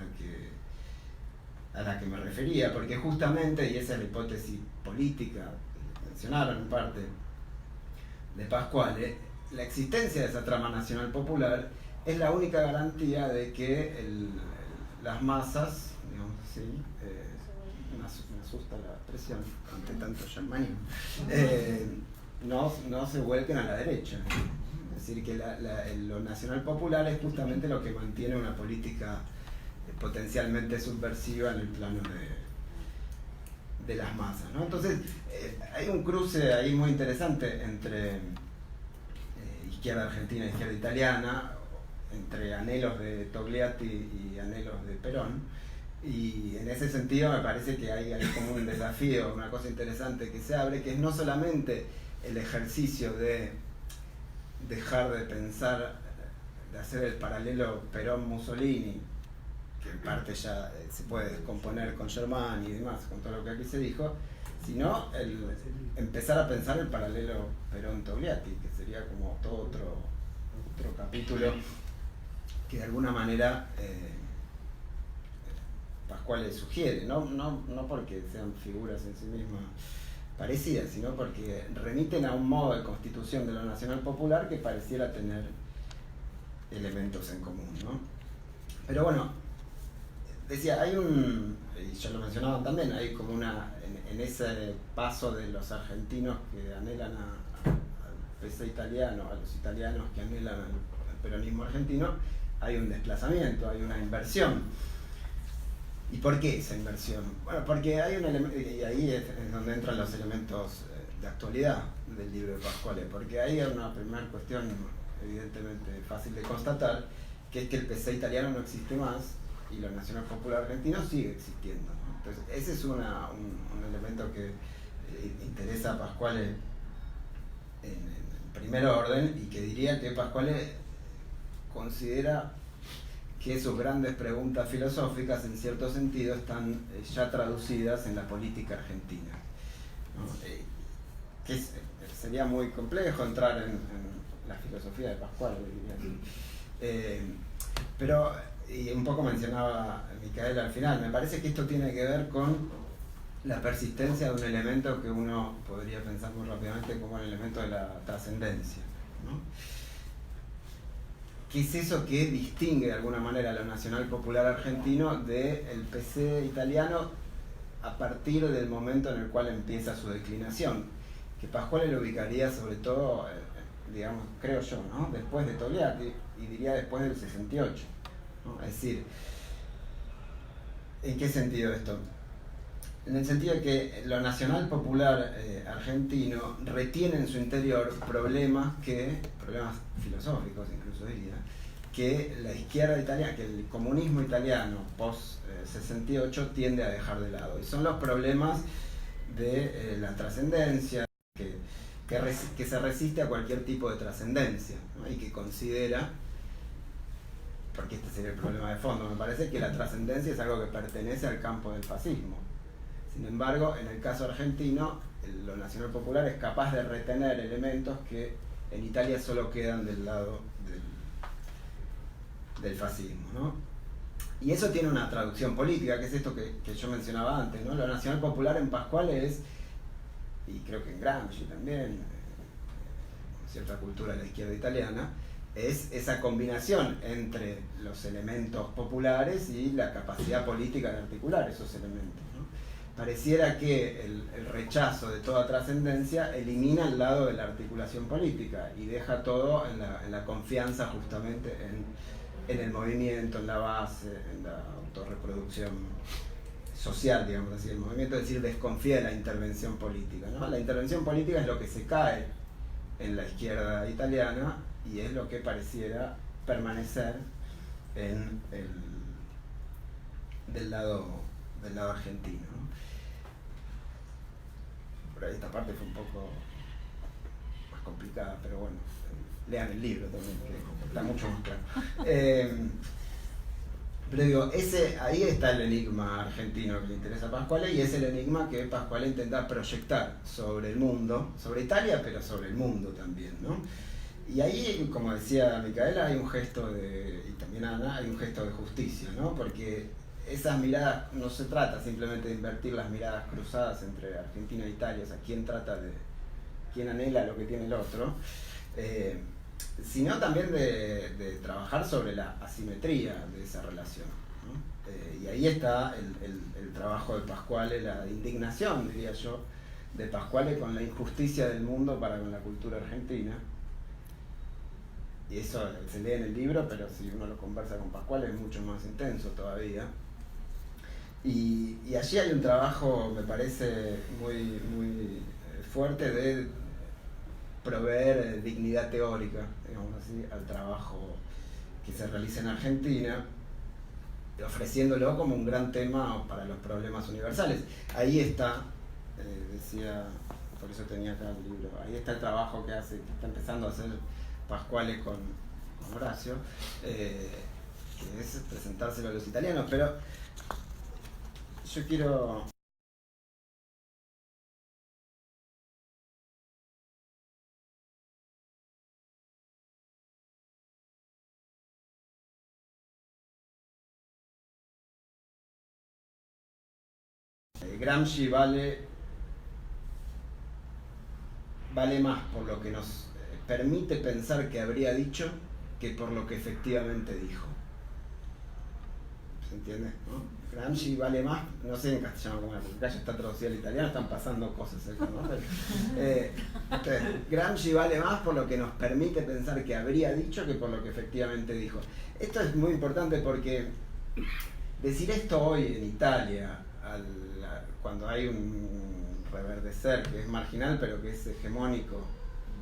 la que me refería, porque justamente, y esa es la hipótesis política que mencionaron en parte de Pasquale, la existencia de esa trama nacional popular es la única garantía de que las masas, digamos, ¿sí? Me asusta la expresión ante tanto germanismo, no se vuelquen a la derecha. Es decir, que lo nacional popular es justamente lo que mantiene una política potencialmente subversiva en el plano de las masas, ¿no? Entonces, hay un cruce ahí muy interesante entre izquierda argentina e izquierda italiana, entre anhelos de Togliatti y anhelos de Perón, y en ese sentido me parece que hay como un desafío, una cosa interesante que se abre, que es no solamente el ejercicio de dejar de pensar, de hacer el paralelo Perón-Mussolini, que en parte ya se puede descomponer con Germán y demás, con todo lo que aquí se dijo, sino empezar a pensar el paralelo Perón-Togliatti, que sería como todo otro capítulo que de alguna manera Pasquale sugiere, no porque sean figuras en sí mismas parecidas, sino porque remiten a un modo de constitución de lo nacional popular que pareciera tener elementos en común, ¿no? Pero bueno, decía, hay y ya lo mencionaban también, hay como en ese paso de los argentinos que anhelan al PC italiano, a los italianos que anhelan al peronismo argentino, hay un desplazamiento, hay una inversión. ¿Y por qué esa inversión? Bueno, porque hay un elemento, y ahí es donde entran los elementos de actualidad del libro de Pasquale, porque ahí hay una primera cuestión evidentemente fácil de constatar, que es que el PC italiano no existe más y lo nacional popular argentino sigue existiendo, ¿no? Entonces, ese es un elemento que interesa a Pasquale en primer orden, y que diría que Pasquale considera que sus grandes preguntas filosóficas en cierto sentido están ya traducidas en la política argentina, ¿no? Que sería muy complejo entrar en la filosofía de Pasquale, pero, y un poco mencionaba Micaela al final, me parece que esto tiene que ver con la persistencia de un elemento que uno podría pensar muy rápidamente como el elemento de la trascendencia, ¿no? ¿Qué es eso que distingue de alguna manera a lo nacional popular argentino del PC italiano a partir del momento en el cual empieza su declinación? Que Pasquale lo ubicaría sobre todo, digamos, creo yo, ¿no?, después de Togliatti, y diría después del 68, ¿no? Es decir, ¿en qué sentido esto? En el sentido de que lo nacional popular argentino retiene en su interior problemas filosóficos incluso diría, que la izquierda italiana, que el comunismo italiano post 68 tiende a dejar de lado, y son los problemas de la trascendencia, que se resiste a cualquier tipo de trascendencia, ¿no? Y que considera, porque este sería el problema de fondo, me parece que la trascendencia es algo que pertenece al campo del fascismo. Sin embargo, en el caso argentino, lo nacional popular es capaz de retener elementos que en Italia solo quedan del lado del fascismo, ¿no? Y eso tiene una traducción política, que es esto que yo mencionaba antes, ¿no? Lo nacional popular en Pascual es, y creo que en Gramsci también, cierta cultura de la izquierda italiana, es esa combinación entre los elementos populares y la capacidad política de articular esos elementos, ¿no? Pareciera que el rechazo de toda trascendencia elimina el lado de la articulación política y deja todo en la confianza justamente en el movimiento, en la base, en la autorreproducción social, digamos así, el movimiento, es decir, desconfía de la intervención política, ¿no? La intervención política es lo que se cae en la izquierda italiana y es lo que pareciera permanecer del lado argentino, ¿no? Por ahí esta parte fue un poco más complicada, pero bueno, lean el libro también, que está mucho más claro. Pero digo, ahí está el enigma argentino que le interesa a Pascual, y es el enigma que Pascual intenta proyectar sobre el mundo, sobre Italia, pero sobre el mundo también, ¿no? Y ahí, como decía Micaela, hay un gesto y también Ana, hay un gesto de justicia, ¿no? Porque esas miradas, no se trata simplemente de invertir las miradas cruzadas entre Argentina e Italia, o sea, quién anhela lo que tiene el otro, sino también de trabajar sobre la asimetría de esa relación, ¿no? Y ahí está el trabajo de Pascual, la indignación, diría yo, de Pascual con la injusticia del mundo para con la cultura argentina. Y eso se lee en el libro, pero si uno lo conversa con Pascual es mucho más intenso todavía. Y allí hay un trabajo, me parece, muy, muy fuerte de proveer dignidad teórica, digamos así, al trabajo que se realiza en Argentina, ofreciéndolo como un gran tema para los problemas universales. Ahí está, decía, por eso tenía acá el libro, ahí está el trabajo que está empezando a hacer Pascual con Horacio, que es presentárselo a los italianos, pero yo quiero... Gramsci vale más por lo que nos permite pensar que habría dicho que por lo que efectivamente dijo. ¿Se entiende? ¿No? Gramsci vale más, no sé en castellano cómo es, porque acá ya está traducido al italiano, están pasando cosas, ¿no? Entonces, Gramsci vale más por lo que nos permite pensar que habría dicho que por lo que efectivamente dijo. Esto es muy importante porque decir esto hoy en Italia, cuando hay un reverdecer que es marginal pero que es hegemónico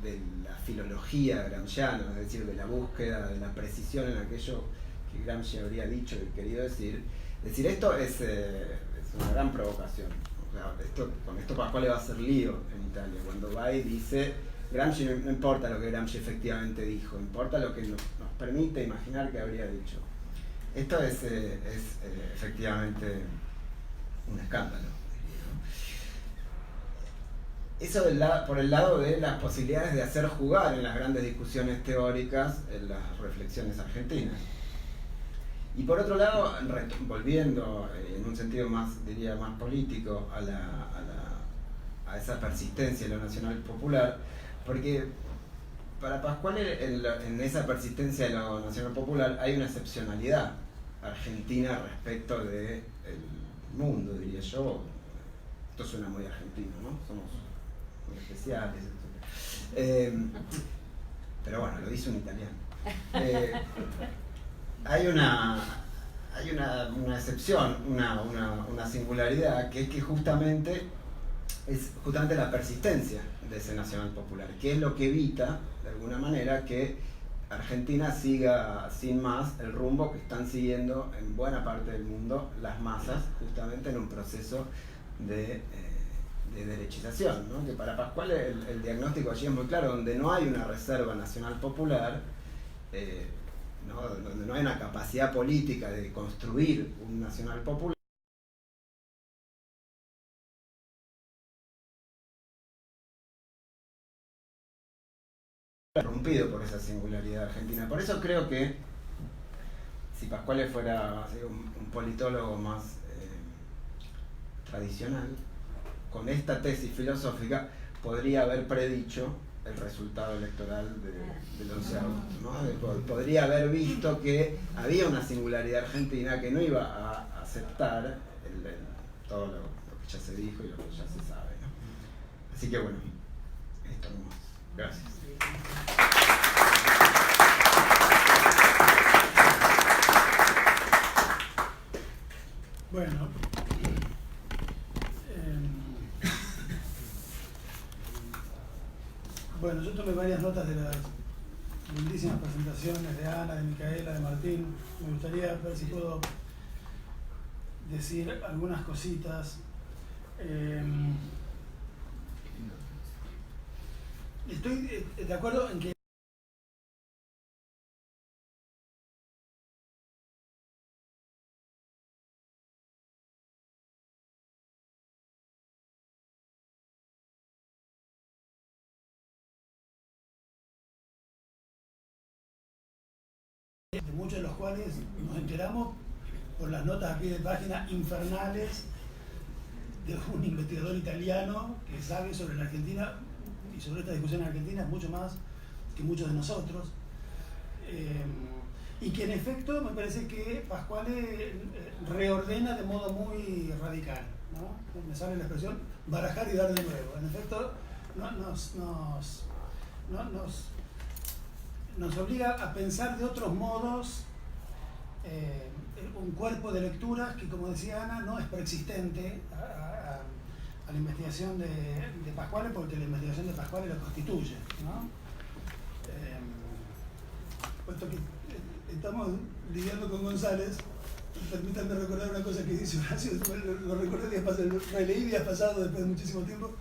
de la filología gramsciana, es decir, de la búsqueda de la precisión en aquello que Gramsci habría dicho y querido decir esto es una gran provocación. O sea, con esto Pascual le va a hacer lío en Italia, cuando va y dice Gramsci, no importa lo que Gramsci efectivamente dijo, importa lo que nos permite imaginar que habría dicho. Esto es efectivamente un escándalo. Eso por el lado de las posibilidades de hacer jugar en las grandes discusiones teóricas en las reflexiones argentinas. Y por otro lado, volviendo en un sentido más, diría, más político a esa persistencia de lo nacional popular, porque para Pascual en esa persistencia de lo nacional popular hay una excepcionalidad argentina respecto del mundo, diría yo. Esto suena muy argentino, ¿no? Somos muy especiales, etc. Pero bueno, lo dice un italiano. Hay una excepción, una singularidad, que es que justamente la persistencia de ese nacional popular, que es lo que evita, de alguna manera, que Argentina siga sin más el rumbo que están siguiendo en buena parte del mundo las masas, justamente en un proceso de derechización, ¿no? Que para Pascual el diagnóstico allí es muy claro, donde no hay una reserva nacional popular, ¿no? Donde no hay una capacidad política de construir un nacional popular, rompido por esa singularidad argentina. Por eso creo que si Pascuale fuera así, un politólogo más tradicional, con esta tesis filosófica podría haber predicho el resultado electoral del 11 de agosto, ¿no? Podría haber visto que había una singularidad argentina que no iba a aceptar todo lo que ya se dijo y lo que ya se sabe, ¿no? Así que bueno, esto nomás. Gracias. Bueno, bueno, yo tomé varias notas de las lindísimas presentaciones de Ana, de Micaela, de Martín. Me gustaría ver si puedo decir algunas cositas. Estoy de acuerdo en que de muchos de los cuales nos enteramos por las notas a pie de página infernales de un investigador italiano que sabe sobre la Argentina y sobre esta discusión en Argentina mucho más que muchos de nosotros, y que en efecto me parece que Pascuale reordena de modo muy radical, ¿no? Me sale la expresión barajar y dar de nuevo. En efecto nos obliga a pensar de otros modos un cuerpo de lecturas que, como decía Ana, no es preexistente a la investigación de Pascuale, porque la investigación de Pascuale lo constituye, ¿no? Puesto que estamos lidiando con González, permítanme recordar una cosa que dice Horacio, lo recordé días pasados, lo releí días pasados después de muchísimo tiempo,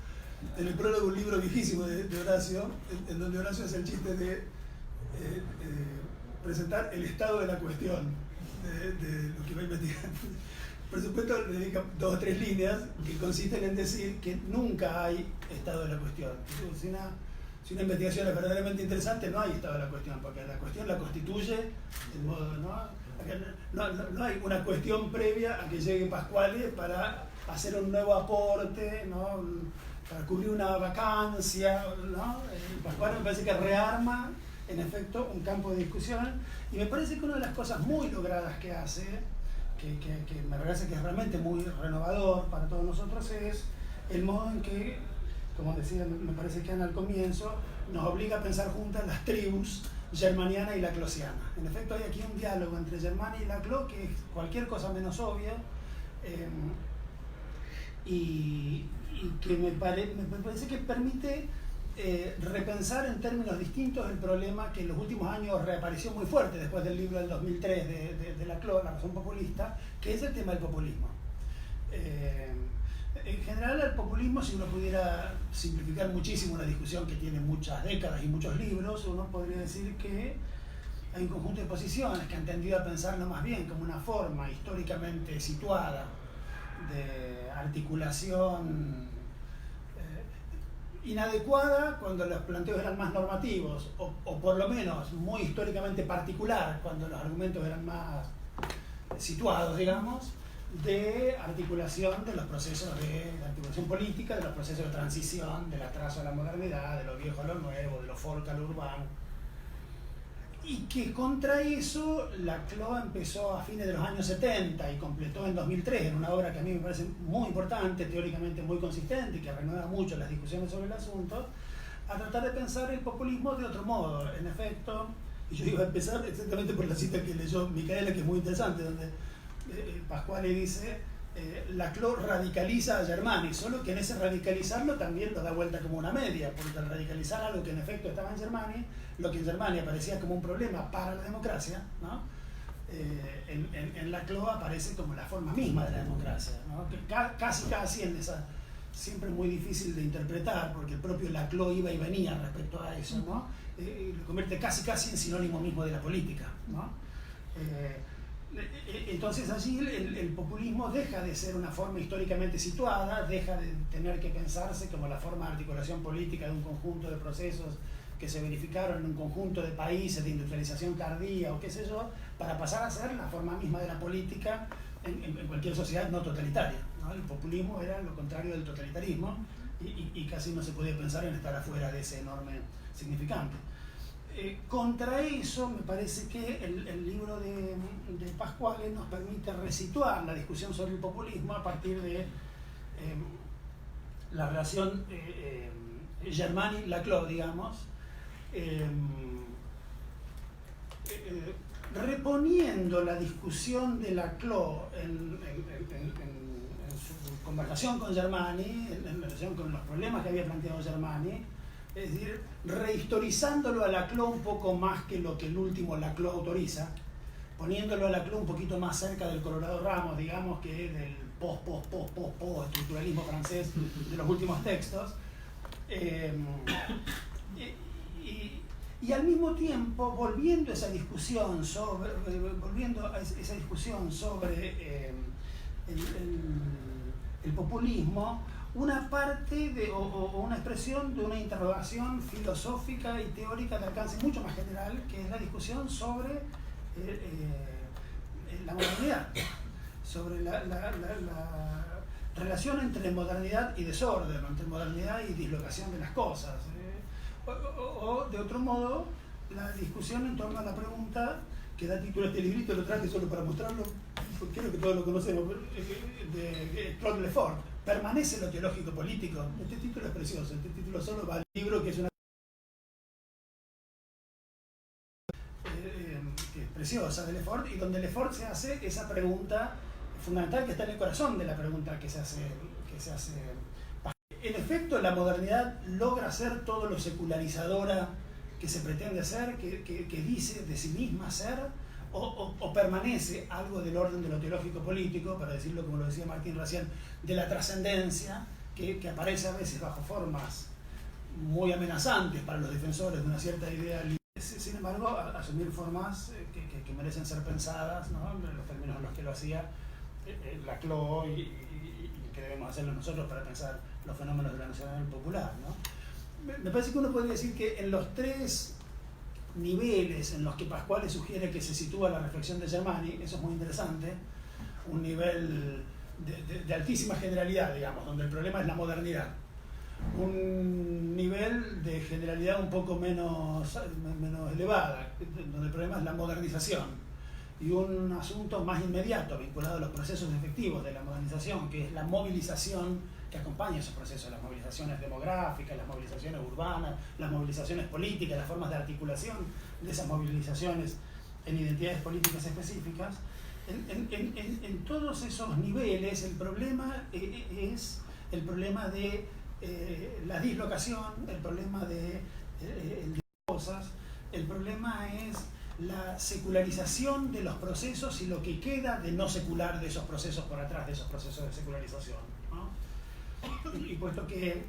en el prólogo, un libro viejísimo de Horacio, en donde Horacio hace el chiste de presentar el estado de la cuestión de lo que va a investigar. Por supuesto, le dedica 2 o 3 líneas que consisten en decir que nunca hay estado de la cuestión. Si una investigación es verdaderamente interesante, no hay estado de la cuestión, porque la cuestión la constituye el modo, no hay una cuestión previa a que llegue Pascuale para hacer un nuevo aporte, ¿no? Para cubrir una vacancia, ¿no? Pascuale me parece que rearma, en efecto, un campo de discusión, y me parece que una de las cosas muy logradas que hace, que me parece que es realmente muy renovador para todos nosotros, es el modo en que, como decía, me parece que Ana al comienzo, nos obliga a pensar juntas las tribus germaniana y laclosiana. En efecto, hay aquí un diálogo entre Germania y Laclau que es cualquier cosa menos obvia, y que me parece que permite repensar en términos distintos el problema que en los últimos años reapareció muy fuerte después del libro del 2003 de Laclau, La razón populista, que es el tema del populismo. En general, el populismo, si uno pudiera simplificar muchísimo una discusión que tiene muchas décadas y muchos libros, uno podría decir que hay un conjunto de posiciones que han tendido a pensarlo más bien como una forma históricamente situada de articulación inadecuada cuando los planteos eran más normativos, o por lo menos muy históricamente particular cuando los argumentos eran más situados, digamos, de articulación de los procesos de articulación política, de los procesos de transición, del atraso a la modernidad, de lo viejo a lo nuevo, de lo folk a lo urbano. Y que contra eso Laclau empezó a fines de los años 70 y completó en 2003 en una obra que a mí me parece muy importante, teóricamente muy consistente y que renueva mucho las discusiones sobre el asunto, a tratar de pensar el populismo de otro modo. En efecto, y yo iba a empezar exactamente por la cita que leyó Micaela, que es muy interesante, donde Pascuale dice Laclau radicaliza a Germani, solo que en ese radicalizarlo también lo da vuelta como una media, porque al radicalizar algo que en efecto estaba en Germani, lo que en Germania parecía como un problema para la democracia, ¿no? En Laclau aparece como la forma misma de la democracia, ¿no? Que casi en esa, siempre muy difícil de interpretar, porque el propio Laclau iba y venía respecto a eso, ¿no? Lo convierte casi en sinónimo mismo de la política, ¿no? Entonces allí el populismo deja de ser una forma históricamente situada, deja de tener que pensarse como la forma de articulación política de un conjunto de procesos que se verificaron en un conjunto de países de industrialización tardía o qué sé yo, para pasar a ser la forma misma de la política en cualquier sociedad no totalitaria, ¿no? El populismo era lo contrario del totalitarismo y casi no se podía pensar en estar afuera de ese enorme significante. Contra eso, me parece que el libro de Pasquale nos permite resituar la discusión sobre el populismo a partir de la relación Germani-Laclau, digamos, reponiendo la discusión de Laclau en su conversación con Germani, en relación con los problemas que había planteado Germani, es decir, rehistorizándolo a Laclau un poco más que lo que el último Laclau autoriza, poniéndolo a Laclau un poquito más cerca del Colorado Ramos, digamos, que del post-estructuralismo francés de los últimos textos. Y al mismo tiempo volviendo a esa discusión sobre el populismo, una parte o una expresión de una interrogación filosófica y teórica de alcance mucho más general, que es la discusión sobre la modernidad, sobre la relación entre modernidad y desorden, entre modernidad y dislocación de las cosas. O de otro modo, la discusión en torno a la pregunta que da título a este librito, lo traje solo para mostrarlo, porque creo que todos lo conocemos, de Claude Lefort. ¿Permanece lo teológico político? Este título es precioso, este título solo va al libro, que es una que es preciosa de Lefort, y donde Lefort se hace esa pregunta fundamental que está en el corazón de la pregunta que se hace. En efecto, la modernidad logra ser todo lo secularizadora que se pretende ser, que dice de sí misma ser, o permanece algo del orden de lo teológico político, para decirlo como lo decía Martín recién, de la trascendencia, que aparece a veces bajo formas muy amenazantes para los defensores de una cierta idea libre. Sin embargo, asumir formas que merecen ser pensadas, ¿no? En los términos en los que lo hacía Laclau y que debemos hacerlo nosotros para pensar los fenómenos de la nacional popular, ¿no? Me parece que uno podría decir que en los tres niveles en los que Pasquale sugiere que se sitúa la reflexión de Germani, eso es muy interesante, un nivel de altísima generalidad, digamos, donde el problema es la modernidad, un nivel de generalidad un poco menos elevada, donde el problema es la modernización, y un asunto más inmediato vinculado a los procesos efectivos de la modernización, que es la movilización que acompaña esos procesos, las movilizaciones demográficas, las movilizaciones urbanas, las movilizaciones políticas, las formas de articulación de esas movilizaciones en identidades políticas específicas. En todos esos niveles el problema es el problema de la dislocación, el problema de cosas, el problema es la secularización de los procesos y lo que queda de no secular de esos procesos por atrás de esos procesos de secularización, ¿no? Y puesto que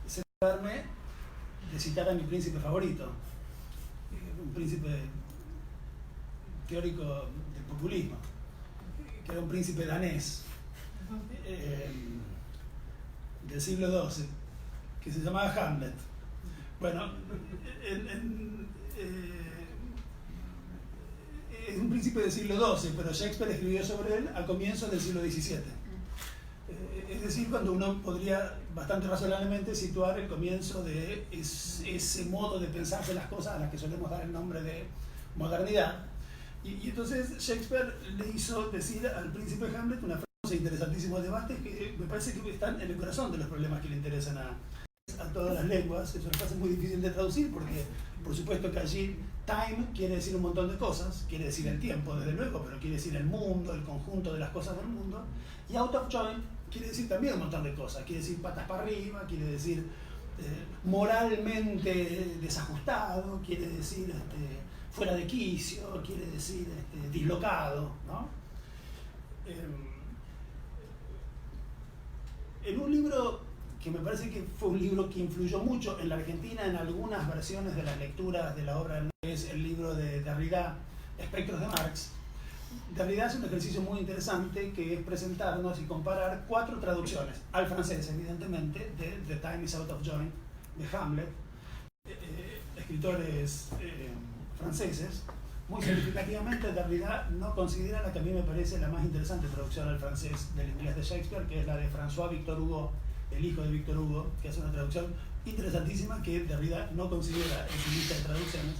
se darme de citar a mi príncipe favorito, un príncipe teórico del populismo, que era un príncipe danés del siglo XII, que se llamaba Hamlet. Bueno, es un príncipe del siglo XII, pero Shakespeare escribió sobre él al comienzo del siglo XVII. Es decir, cuando uno podría bastante razonablemente situar el comienzo de ese modo de pensarse las cosas a las que solemos dar el nombre de modernidad. Y entonces Shakespeare le hizo decir al príncipe Hamlet una frase interesantísimo debate que me parece que están en el corazón de los problemas que le interesan a todas las lenguas. Es una frase muy difícil de traducir porque, por supuesto que allí time quiere decir un montón de cosas, quiere decir el tiempo, desde luego, pero quiere decir el mundo, el conjunto de las cosas del mundo. Y out of joint quiere decir también un montón de cosas, quiere decir patas para arriba, quiere decir moralmente desajustado, quiere decir fuera de quicio, quiere decir dislocado, ¿no? En un libro que me parece que fue un libro que influyó mucho en la Argentina en algunas versiones de las lecturas de la obra del es el libro de Derrida, Espectros de Marx. Derrida hace un ejercicio muy interesante que es presentarnos y comparar 4 traducciones, al francés evidentemente, de The Time is Out of Joint, de Hamlet, escritores franceses, muy significativamente Derrida no considera la que a mí me parece la más interesante traducción al francés del inglés de Shakespeare, que es la de François Victor Hugo, el hijo de Victor Hugo, que es una traducción interesantísima que Derrida no considera en su lista de traducciones.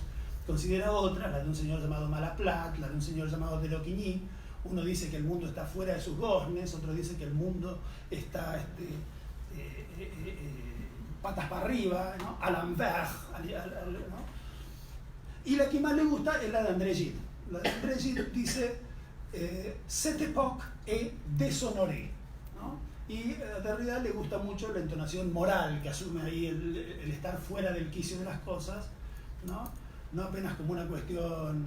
Considera otra, la de un señor llamado Malaplat, la de un señor llamado Deloquigny. Uno dice que el mundo está fuera de sus goznes, otro dice que el mundo está patas para arriba, ¿no? À l'envers, ¿no? Y la que más le gusta es la de André Gide. La de André Gide dice cette époque est déshonorée, ¿no? Y a Derrida le gusta mucho la entonación moral que asume ahí el estar fuera del quicio de las cosas, ¿no? No apenas como una cuestión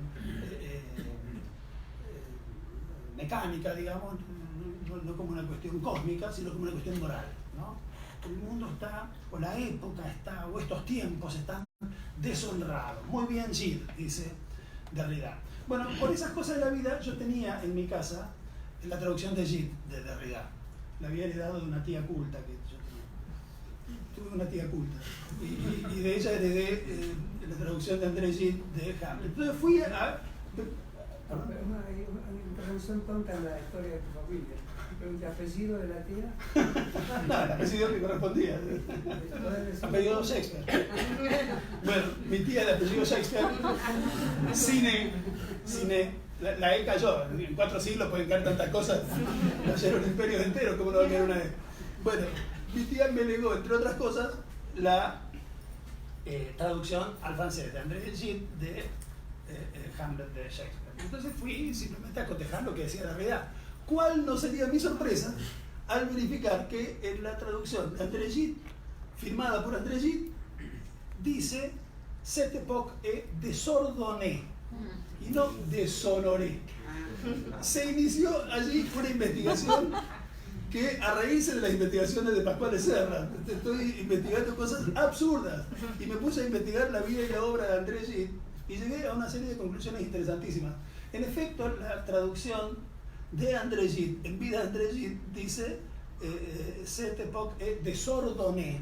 mecánica, digamos, no como una cuestión cósmica, sino como una cuestión moral, ¿no? El mundo está, o la época está, o estos tiempos están deshonrados. Muy bien, Gide, dice Derrida. Bueno, por esas cosas de la vida yo tenía en mi casa la traducción de Gide, de Derrida. La había heredado de una tía culta que yo tenía. Tuve una tía culta. Y de ella heredé la traducción de André Gide de Hamlet. Entonces fui a... Una intervención tonta en la historia de tu familia. ¿El apellido de la tía? No, el apellido que correspondía. Apellido Shakespeare. Bueno, mi tía de apellido Shakespeare, cine, la E cayó. En 4 siglos pueden caer tantas cosas. Cayeron imperios enteros, ¿cómo no va a caer una E? Bueno, mi tía me legó, entre otras cosas, la traducción al francés de André Gide de Hamlet de Shakespeare. Entonces fui simplemente a cotejar lo que decía Derrida. ¿Cuál no sería mi sorpresa al verificar que en la traducción de André Gide, firmada por André Gide, dice cette époque est désordonnée y no déshonorée? Se inició allí una investigación que, a raíz de las investigaciones de Pascual Serra, estoy investigando cosas absurdas y me puse a investigar la vida y la obra de André Gide y llegué a una serie de conclusiones interesantísimas. En efecto, la traducción de André Gide, en vida de André Gide, dice cette époque est désordonnée.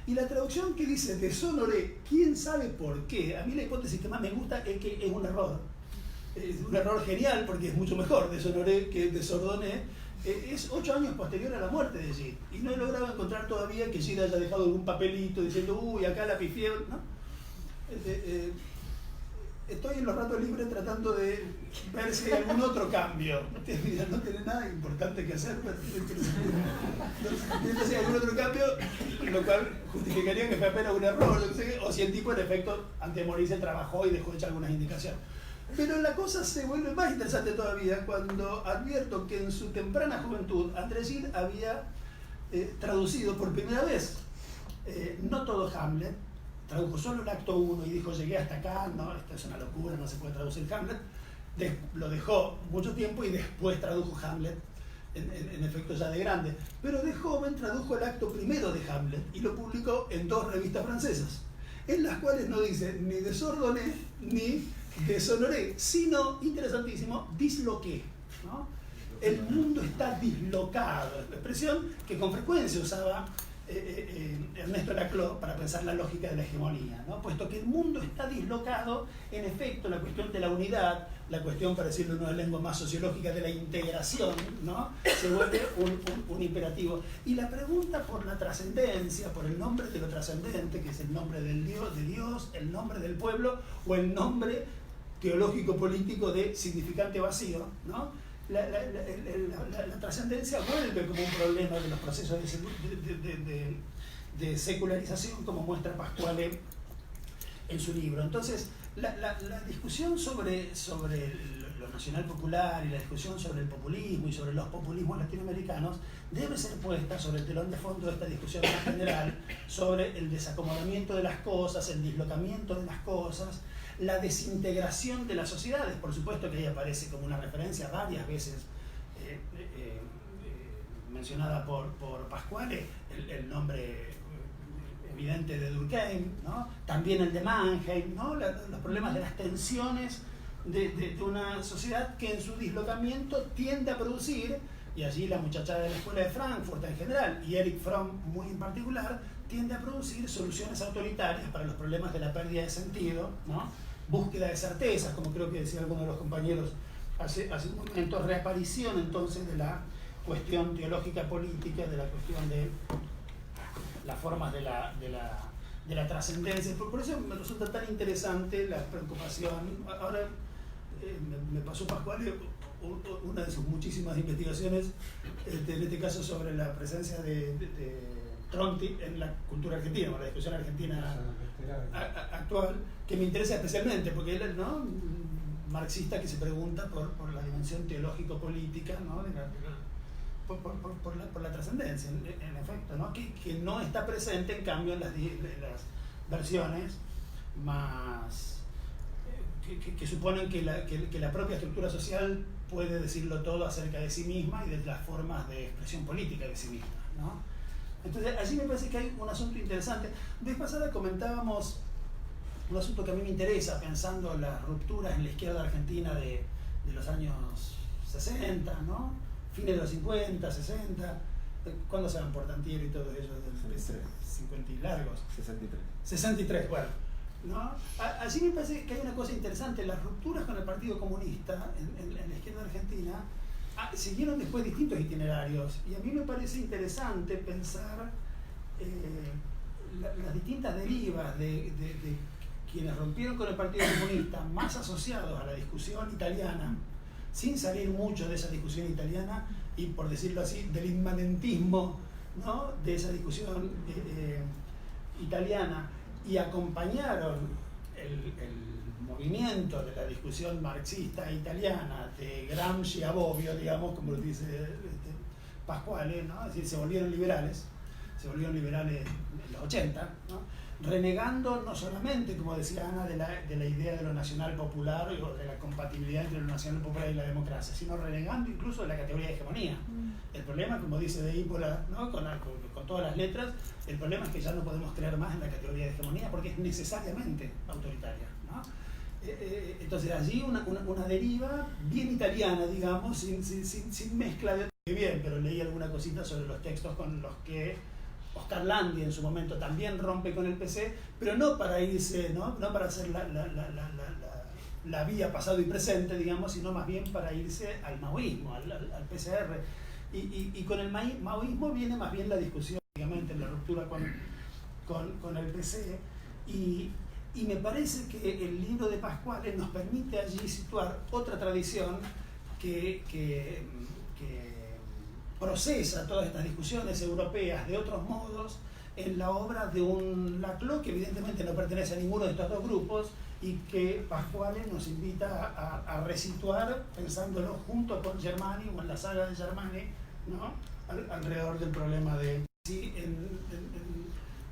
Y la traducción que dice déshonorée, quién sabe por qué, a mí la hipótesis que más me gusta es que es un error. Es un error genial porque es mucho mejor déshonorée que désordonnée. Es 8 años posterior a la muerte de Gide y no he logrado encontrar todavía que Gide haya dejado algún papelito diciendo uy, acá la pifié, ¿no? Estoy en los ratos libres tratando de ver si hay algún otro cambio. No tiene nada importante que hacer, pero si hay algún otro cambio, lo cual justificaría que fue apenas un error, o si el tipo en efecto antes de morirse trabajó y dejó hecha algunas indicaciones. Pero la cosa se vuelve más interesante todavía cuando advierto que en su temprana juventud André Gide había traducido por primera vez no todo Hamlet, tradujo solo el acto 1 y dijo llegué hasta acá, no, esto es una locura, no se puede traducir Hamlet. Lo dejó mucho tiempo y después tradujo Hamlet, en efecto ya de grande. Pero de joven tradujo el acto primero de Hamlet y lo publicó en 2 revistas francesas, en las cuales no dice ni désordonnée ni déshonorée, sino, interesantísimo, disloqué, ¿no? El mundo está dislocado, expresión que con frecuencia usaba Ernesto Laclau para pensar la lógica de la hegemonía, ¿no? Puesto que el mundo está dislocado, en efecto la cuestión de la unidad, la cuestión, para decirlo en una lengua más sociológica, de la integración, ¿no? Se vuelve un imperativo. Y la pregunta por la trascendencia, por el nombre de lo trascendente, que es el nombre de Dios, el nombre del pueblo o el nombre teológico-político de significante vacío, ¿no? La trascendencia vuelve como un problema de los procesos de secularización, como muestra Pasquale en su libro. Entonces, la discusión sobre lo nacional popular y la discusión sobre el populismo y sobre los populismos latinoamericanos debe ser puesta sobre el telón de fondo de esta discusión en general sobre el desacomodamiento de las cosas, el dislocamiento de las cosas, la desintegración de las sociedades. Por supuesto que ahí aparece como una referencia varias veces mencionada por Pasquale, el nombre evidente de Durkheim, ¿no? También el de Mannheim, ¿no? Los problemas de las tensiones de una sociedad que en su dislocamiento tiende a producir y allí la muchachada de la escuela de Frankfurt en general, y Erich Fromm muy en particular, tiende a producir soluciones autoritarias para los problemas de la pérdida de sentido, ¿no? Búsqueda de certezas, como creo que decía alguno de los compañeros hace un momento, reaparición entonces de la cuestión teológica política, de la cuestión de las formas de la trascendencia. Por eso me resulta tan interesante la preocupación. Ahora me pasó Pascual una de sus muchísimas investigaciones, en este caso sobre la presencia de Tronti en la cultura argentina, o la discusión argentina actual, que me interesa especialmente, porque él, ¿no?, marxista que se pregunta por la dimensión teológico-política, ¿no?, por la trascendencia, en efecto, ¿no?, que no está presente, en cambio, en las versiones más que suponen que la propia estructura social puede decirlo todo acerca de sí misma y de las formas de expresión política de sí misma, ¿no? Entonces, allí me parece que hay un asunto interesante. Vez pasada comentábamos un asunto que a mí me interesa, pensando las rupturas en la izquierda argentina de los años 60, ¿no? Fines de los 50, 60. ¿Cuándo se van Portantiero y todo eso? 50 y largos. 63, bueno, ¿no? Allí me parece que hay una cosa interesante. Las rupturas con el Partido Comunista en la izquierda argentina siguieron después distintos itinerarios, y a mí me parece interesante pensar las distintas derivas de quienes rompieron con el Partido Comunista, más asociados a la discusión italiana, sin salir mucho de esa discusión italiana y, por decirlo así, del inmanentismo, ¿no?, de esa discusión italiana, y acompañaron el movimiento de la discusión marxista italiana de Gramsci a Bobbio, digamos, como lo dice Pasquale, ¿no? Es decir, se volvieron liberales en los 80, ¿no?, renegando no solamente, como decía Ana, de la idea de lo nacional popular o de la compatibilidad entre lo nacional popular y la democracia, sino renegando incluso de la categoría de hegemonía. El problema, como dice De Ípola, ¿no?, con todas las letras, el problema es que ya no podemos creer más en la categoría de hegemonía porque es necesariamente autoritaria, ¿no? Entonces allí una deriva bien italiana, digamos, sin mezcla de... Bien, pero leí alguna cosita sobre los textos con los que Oscar Landi en su momento también rompe con el PC, pero no para irse, no para hacer la vía pasado y presente, digamos, sino más bien para irse al maoísmo, al PCR. Y con el maoísmo viene más bien la discusión, obviamente, en la ruptura con el PC, y me parece que el libro de Pasquale nos permite allí situar otra tradición que procesa todas estas discusiones europeas de otros modos en la obra de un Laclau, que evidentemente no pertenece a ninguno de estos dos grupos, y que Pasquale nos invita a resituar pensándolo junto con Germani, o en la saga de Germani, ¿no?, alrededor del problema de... Sí,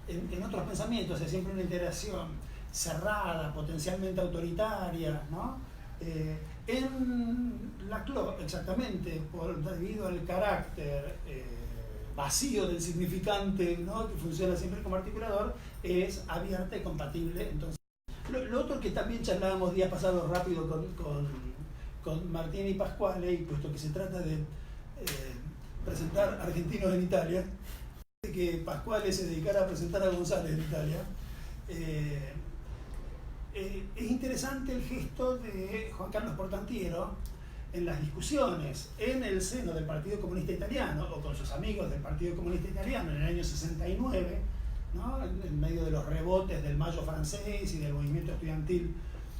en otros pensamientos es siempre una interacción cerrada, potencialmente autoritaria, ¿no? En Laclau, exactamente, debido al carácter vacío del significante, ¿no?, que funciona siempre como articulador, es abierta y compatible. Entonces, lo otro que también charlábamos días pasados rápido con Martín y Pasquale, y puesto que se trata de presentar argentinos en Italia, que Pasquale se dedicara a presentar a González en Italia, es interesante el gesto de Juan Carlos Portantiero en las discusiones en el seno del Partido Comunista Italiano, o con sus amigos del Partido Comunista Italiano en el año 69, ¿no?, en medio de los rebotes del Mayo francés y del movimiento estudiantil,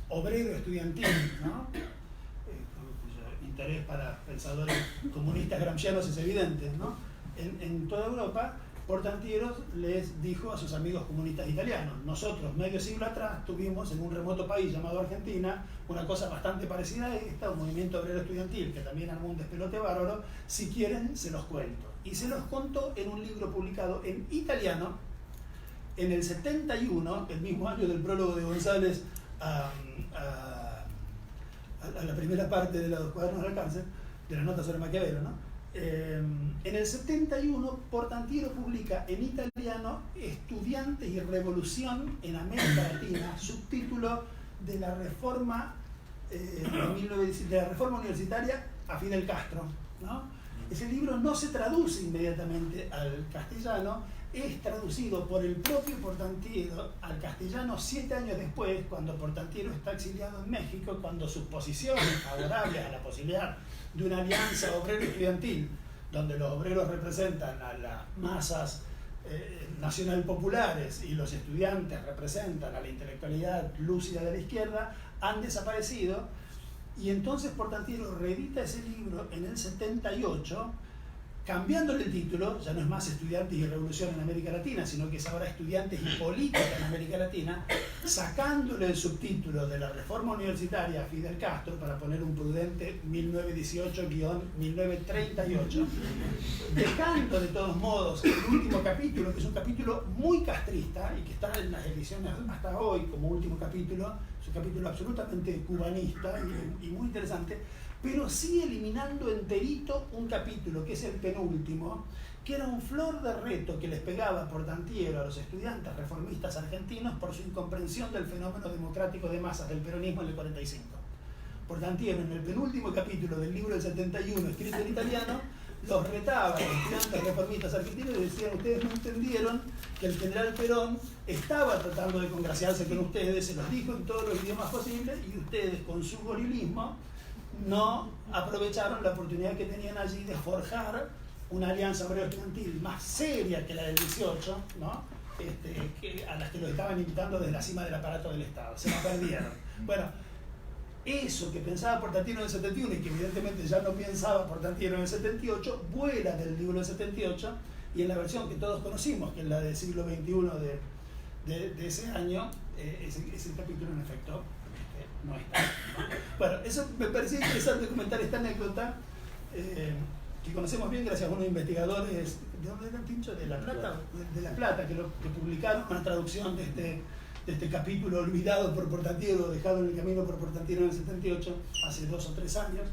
obrero estudiantil, ¿no?, cuyo interés para pensadores comunistas gramscianos es evidente, ¿no?, en toda Europa. Portantiero les dijo a sus amigos comunistas italianos: nosotros medio siglo atrás tuvimos en un remoto país llamado Argentina una cosa bastante parecida a esta, un movimiento obrero estudiantil que también armó un despelote bárbaro. Si quieren se los cuento. Y se los contó en un libro publicado en italiano en el 71, el mismo año del prólogo de González a la primera parte de los cuadernos del cárcel, de la nota sobre Maquiavelo, ¿no? En el 71, Portantiero publica en italiano Estudiantes y Revolución en América Latina, subtítulo de la reforma, de la reforma universitaria a Fidel Castro, ¿no? Ese libro no se traduce inmediatamente al castellano, es traducido por el propio Portantiero al castellano 7 años después, cuando Portantiero está exiliado en México, cuando sus posiciones favorables a la posibilidad de una alianza obrero-estudiantil, donde los obreros representan a las masas nacional populares y los estudiantes representan a la intelectualidad lúcida de la izquierda, han desaparecido. Y entonces Portantiero reedita ese libro en el 78, cambiándole el título, ya no es más Estudiantes y Revolución en América Latina, sino que es ahora Estudiantes y Política en América Latina, sacándole el subtítulo de la reforma universitaria a Fidel Castro para poner un prudente 1918-1938, dejando de todos modos el último capítulo, que es un capítulo muy castrista y que está en las ediciones hasta hoy como último capítulo, es un capítulo absolutamente cubanista y muy interesante, pero sí eliminando enterito un capítulo, que es el penúltimo, que era un flor de reto que les pegaba Portantiero a los estudiantes reformistas argentinos por su incomprensión del fenómeno democrático de masas del peronismo en el 45. Portantiero, en el penúltimo capítulo del libro del 71, escrito en italiano, los retaba a los estudiantes reformistas argentinos y decían: ustedes no entendieron que el general Perón estaba tratando de congraciarse con ustedes, se los dijo en todos los idiomas posibles, y ustedes con su gorilismo no aprovecharon la oportunidad que tenían allí de forjar una alianza obrero-estudiantil más seria que la del 18, ¿no? A las que los estaban invitando desde la cima del aparato del Estado. Se la perdieron. Bueno, eso que pensaba Portantiero en el 71 y que evidentemente ya no pensaba Portantiero en el 78, vuela del libro del 78, y en la versión que todos conocimos, que es la del siglo XXI de ese año, ese capítulo en efecto no está. Bueno, eso me parecía interesante comentar esta anécdota, que conocemos bien gracias a unos investigadores, ¿de dónde era el Tincho? ¿De La Plata? De La Plata, que publicaron una traducción de este capítulo olvidado por Portantiero, dejado en el camino por Portantiero en el 78, hace 2 o 3 años,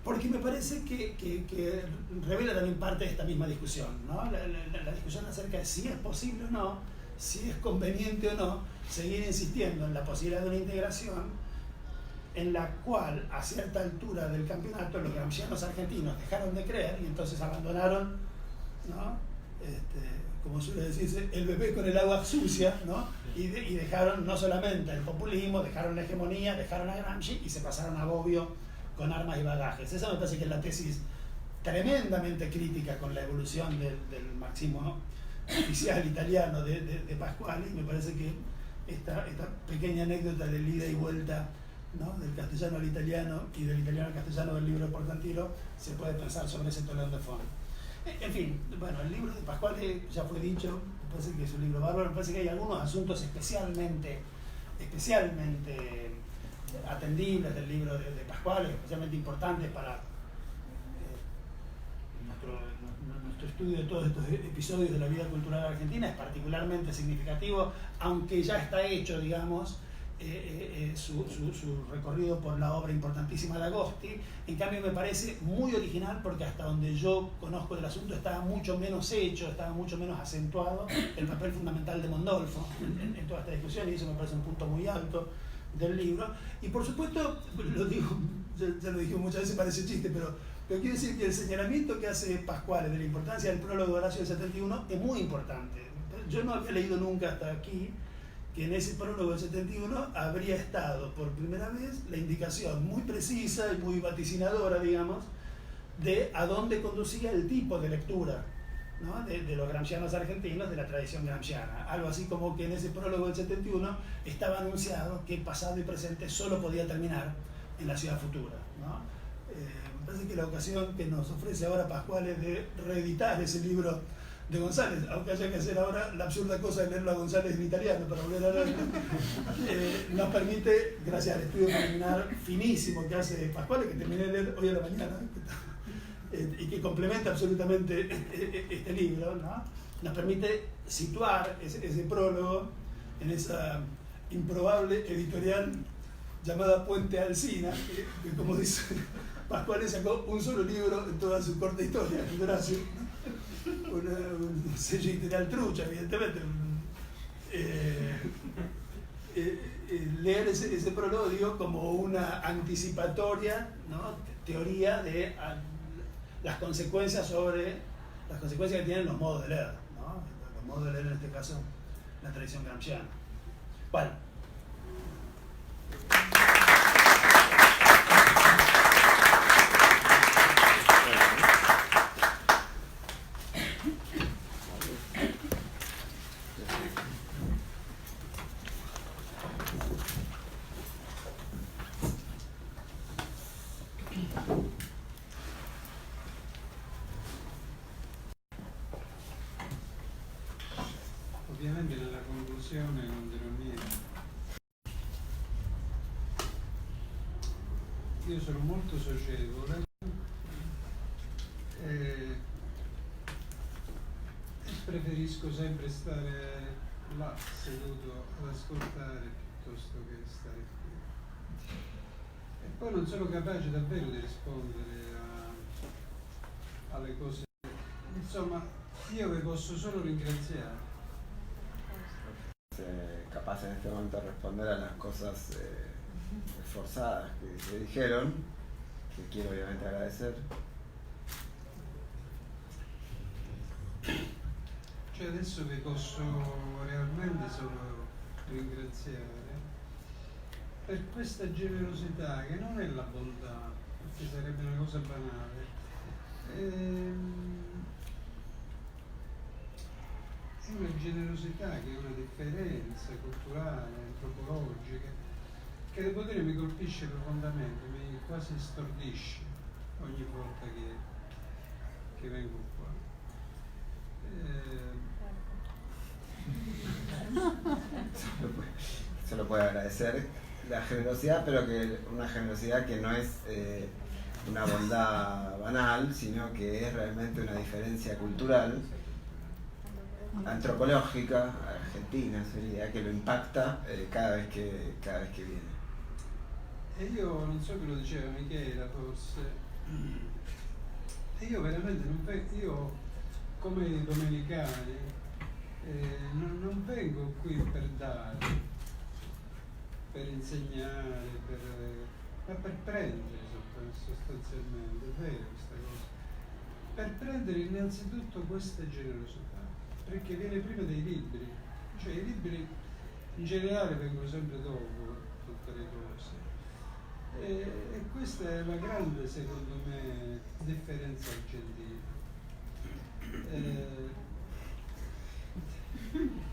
porque me parece que revela también parte de esta misma discusión, ¿no? La discusión acerca de si es posible o no, si es conveniente o no, seguir insistiendo en la posibilidad de una integración en la cual a cierta altura del campeonato los gramscianos argentinos dejaron de creer y entonces abandonaron, ¿no? Como suele decirse, el bebé con el agua sucia, ¿no? Y dejaron no solamente el populismo, dejaron la hegemonía, dejaron a Gramsci y se pasaron a Bobbio con armas y bagajes. Esa me parece que es la tesis tremendamente crítica con la evolución del marxismo oficial italiano de Pasquale, y me parece que esta pequeña anécdota del ida y vuelta, ¿no? Del castellano al italiano y del italiano al castellano del libro de Portantiero se puede pensar sobre ese telón de fondo. En fin, bueno, el libro de Pasquale ya fue dicho, me parece que es un libro bárbaro, me parece que hay algunos asuntos especialmente atendibles del libro de Pasquale, especialmente importantes para nuestro estudio de todos estos episodios de la vida cultural argentina. Es particularmente significativo, aunque ya está hecho, digamos, su recorrido por la obra importantísima de Agosti. En cambio me parece muy original porque hasta donde yo conozco del asunto estaba mucho menos hecho, estaba mucho menos acentuado el papel fundamental de Mondolfo en toda esta discusión, y eso me parece un punto muy alto del libro. Y por supuesto, lo digo, ya lo dije muchas veces, parece chiste, pero quiero decir que el señalamiento que hace Pasquale de la importancia del prólogo de Horacio del 71 es muy importante. Yo no había leído nunca hasta aquí que en ese prólogo del 71 habría estado por primera vez la indicación muy precisa y muy vaticinadora, digamos, de a dónde conducía el tipo de lectura, ¿no? de los gramscianos argentinos, de la tradición gramsciana. Algo así como que en ese prólogo del 71 estaba anunciado que el pasado y presente solo podía terminar en la ciudad futura, ¿no? Me parece que la ocasión que nos ofrece ahora Pasquale de reeditar ese libro de González, aunque haya que hacer ahora la absurda cosa de leerlo a González en italiano para volver a leerlo, nos permite, gracias al estudio preliminar finísimo que hace Pasquale, que terminé de leer hoy a la mañana, y que complementa absolutamente este libro, ¿no? Nos permite situar ese prólogo en esa improbable editorial llamada Puente Alsina, que como dice Pasquale sacó un solo libro en toda su corta historia, el de Horacio, un sello editorial trucha, evidentemente. Leer ese prólogo, digo, como una anticipatoria, ¿no? Teoría de las consecuencias que tienen los modos de leer, ¿no? Los modos de leer, en este caso, la tradición gramsciana. Bueno. Ovviamente nella conclusione non dirò niente. Io sono molto socievole e preferisco sempre stare là seduto ad ascoltare piuttosto che stare qui. E poi non sono capace davvero di rispondere alle cose. Insomma, io vi posso solo ringraziare. Capaz en este momento de responder a las cosas esforzadas que se dijeron, que quiero obviamente agradecer. Cioè adesso vi posso realmente solo ringraziare per questa generosità che non è la bontà, perché sarebbe una cosa banale. È una generosità che è una differenza culturale, antropologica, che devo dire mi colpisce profondamente, mi quasi stordisce ogni volta che vengo qua. Solo puede agradecer la generosidad, pero que una generosidad que no es una bondad banal, sino que es realmente una diferencia cultural, antropológica, argentina, sería, que lo impacta cada vez que viene. E io non so che lo diceva Michela forse, e io veramente non vengo, io come i domenicani non vengo qui per dare, per insegnare, ma per prendere sostanzialmente, è vero questa cosa, per prendere innanzitutto questa generosità, perché viene prima dei libri, cioè i libri in generale vengono sempre dopo tutte le cose. E questa è la grande, secondo me, differenza argentina.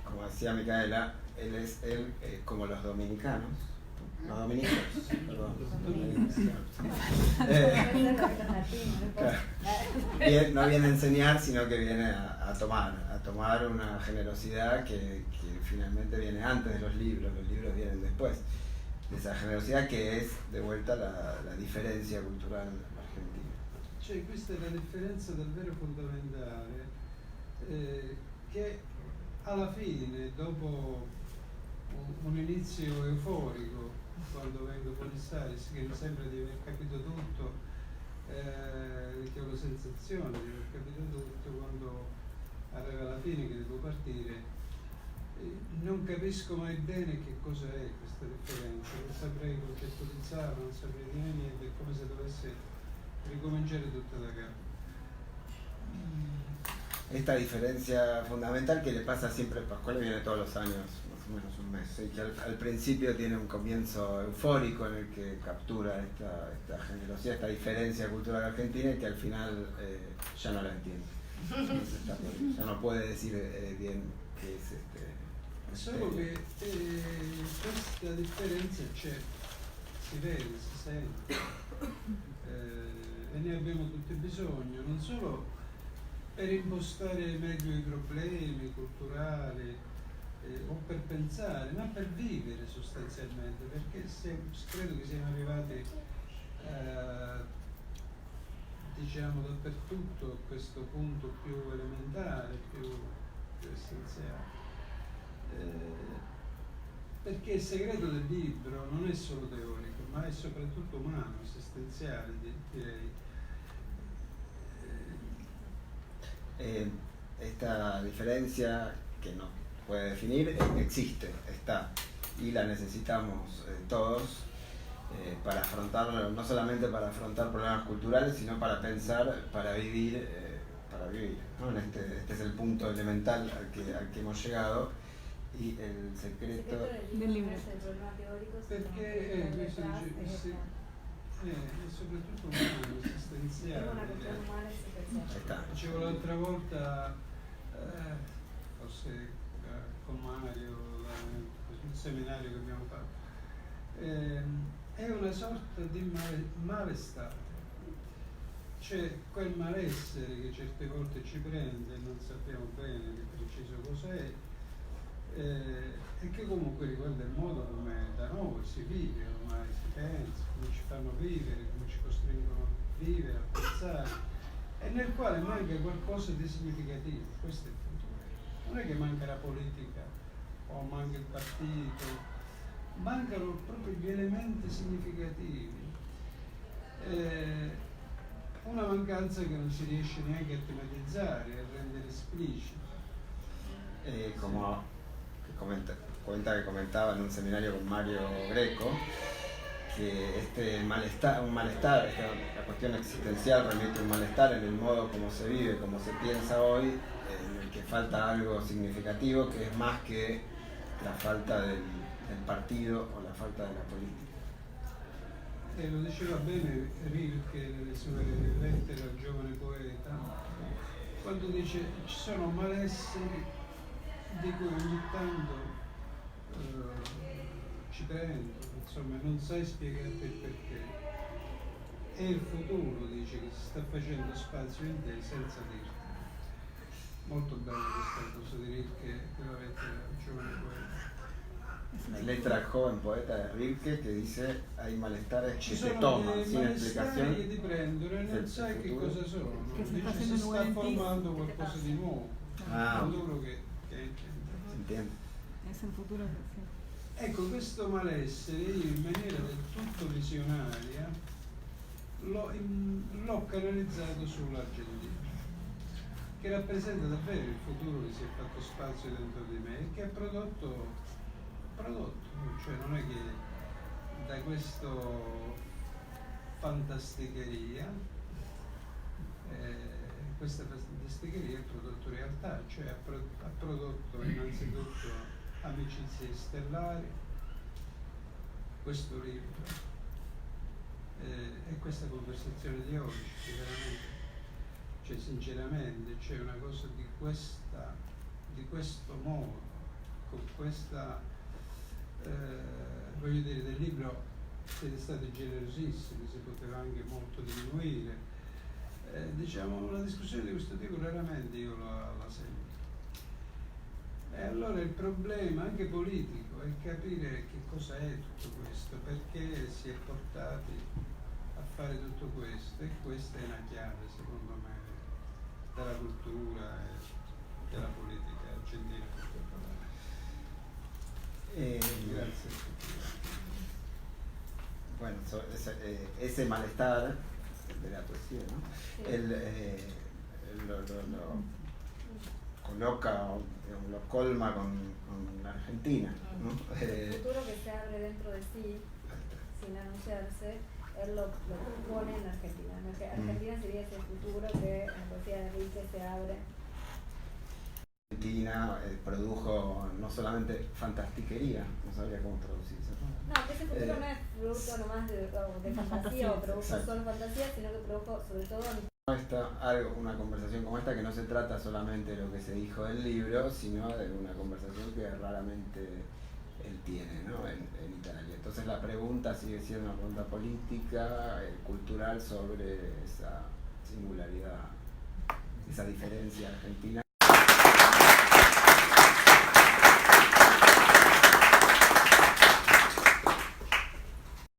Como decía Micaela, él como los dominicanos, los dominicanos, perdón, no viene a enseñar, sino que viene a tomar una generosidad que finalmente viene antes de los libros vienen después. De esa generosidad che è de vuelta la differenza culturale argentina. Cioè questa è la differenza davvero fondamentale, che alla fine, dopo un inizio euforico, quando vengo fuori Salis, che mi sembra di aver capito tutto, che ho la sensazione di aver capito tutto, quando arriva alla fine che devo partire, non capisco mai bene che cosa è questa differenza, non saprei concettualizzarla, non saprei dire niente, è come se dovesse ricominciare tutto da capo. Esta diferencia fundamental que le pasa siempre a Pascual, viene todos los años, más o menos un mes, y que al principio tiene un comienzo eufórico en el que captura esta generosidad, esta diferencia cultural argentina, y que al final ya no la entiende. Ya no puede decir bien qué es Solo che questa differenza c'è, si vede, si sente, e ne abbiamo tutti bisogno, non solo per impostare meglio i problemi culturali o per pensare, ma per vivere sostanzialmente, perché credo che siamo arrivati diciamo dappertutto a questo punto più elementare, più essenziale. Perché il segreto del libro non è solo teorico, ma è soprattutto umano, esistenziale, direi. Esta diferencia que no puede definir existe, está, y la necesitamos todos, para afrontar, no solamente para afrontar problemas culturales, sino para pensar, para vivir, ¿no? Este es el punto elemental al que hemos llegado, y el secreto del libro es el problema teórico, perché soprattutto umano, esistenziale. è una questione umana esistenziale. Dicevo l'altra volta, forse con Mario, il seminario che abbiamo fatto, è una sorta di malestate. C'è quel malessere che certe volte ci prende e non sappiamo bene di preciso cos'è, e che comunque riguarda il modo come da noi si vive, ormai si pensa, come ci fanno vivere, come ci costringono a vivere, a pensare, e nel quale manca qualcosa di significativo. Questo è il futuro. Non è che manca la politica o manca il partito, mancano proprio gli elementi significativi. Una mancanza che non si riesce neanche a tematizzare, a rendere esplicito. Como que comentaba en un seminario con Mario Greco, que un malestar, la cuestión existencial remite a un malestar en el modo como se vive, como se piensa hoy, en el que falta algo significativo, que es más que la falta del partido o la falta de la política. Lo diceva bene Rilke nelle sue lettere al giovane poeta, quando dice ci sono malesseri di cui ogni tanto ci prendo, insomma non sai spiegarti il perché. E il futuro, dice, che si sta facendo spazio in te senza dirti. Molto bella questa cosa di Rilke, quella lettera al giovane poeta. La letra al joven poeta de Rilke que dice hay malestares que Ci te sono toman dei sin explicación. malestari che ti prendono e non sai che cosa sono. Che si sta Dice si facendo sta nuovamente. formando qualcosa di nuovo. Ah, Un futuro che se entiende. Es el futuro que sí. Ecco, questo malessere io in maniera del tutto visionaria l'ho canalizzato sull'Argentina, che rappresenta davvero il futuro che si è fatto spazio dentro di me e che ha prodotto, cioè non è che da questo fantasticheria, questa fantasticheria ha prodotto realtà, cioè ha prodotto innanzitutto amicizie stellari, questo libro e questa conversazione di oggi, che veramente, cioè sinceramente c'è una cosa di questo modo, con questa voglio dire, del libro siete stati generosissimi, si poteva anche molto diminuire, diciamo una discussione di questo tipo raramente io la sento. E allora il problema anche politico è capire che cosa è tutto questo, perché si è portati a fare tutto questo, e questa è una chiave secondo me della cultura e della politica argentina. Grazie. Bueno, ese malestar de la poesía, ¿no? Sí. Él lo coloca, digamos, lo colma con la Argentina, ¿no? El futuro que se abre dentro de sí, sin anunciarse, él lo pone en Argentina. Argentina sería ese futuro que en la poesía de Rilke se abre. Argentina produjo no solamente fantastiquería, no sabría cómo traducirse. No, que ese futuro no es producto nomás de fantasía o produjo Exacto. solo fantasía, sino que produjo sobre todo Una conversación como esta que no se trata solamente de lo que se dijo del libro, sino de una conversación que raramente él tiene, ¿no? en Italia. Entonces la pregunta sigue siendo una pregunta política, cultural, sobre esa singularidad, esa diferencia argentina.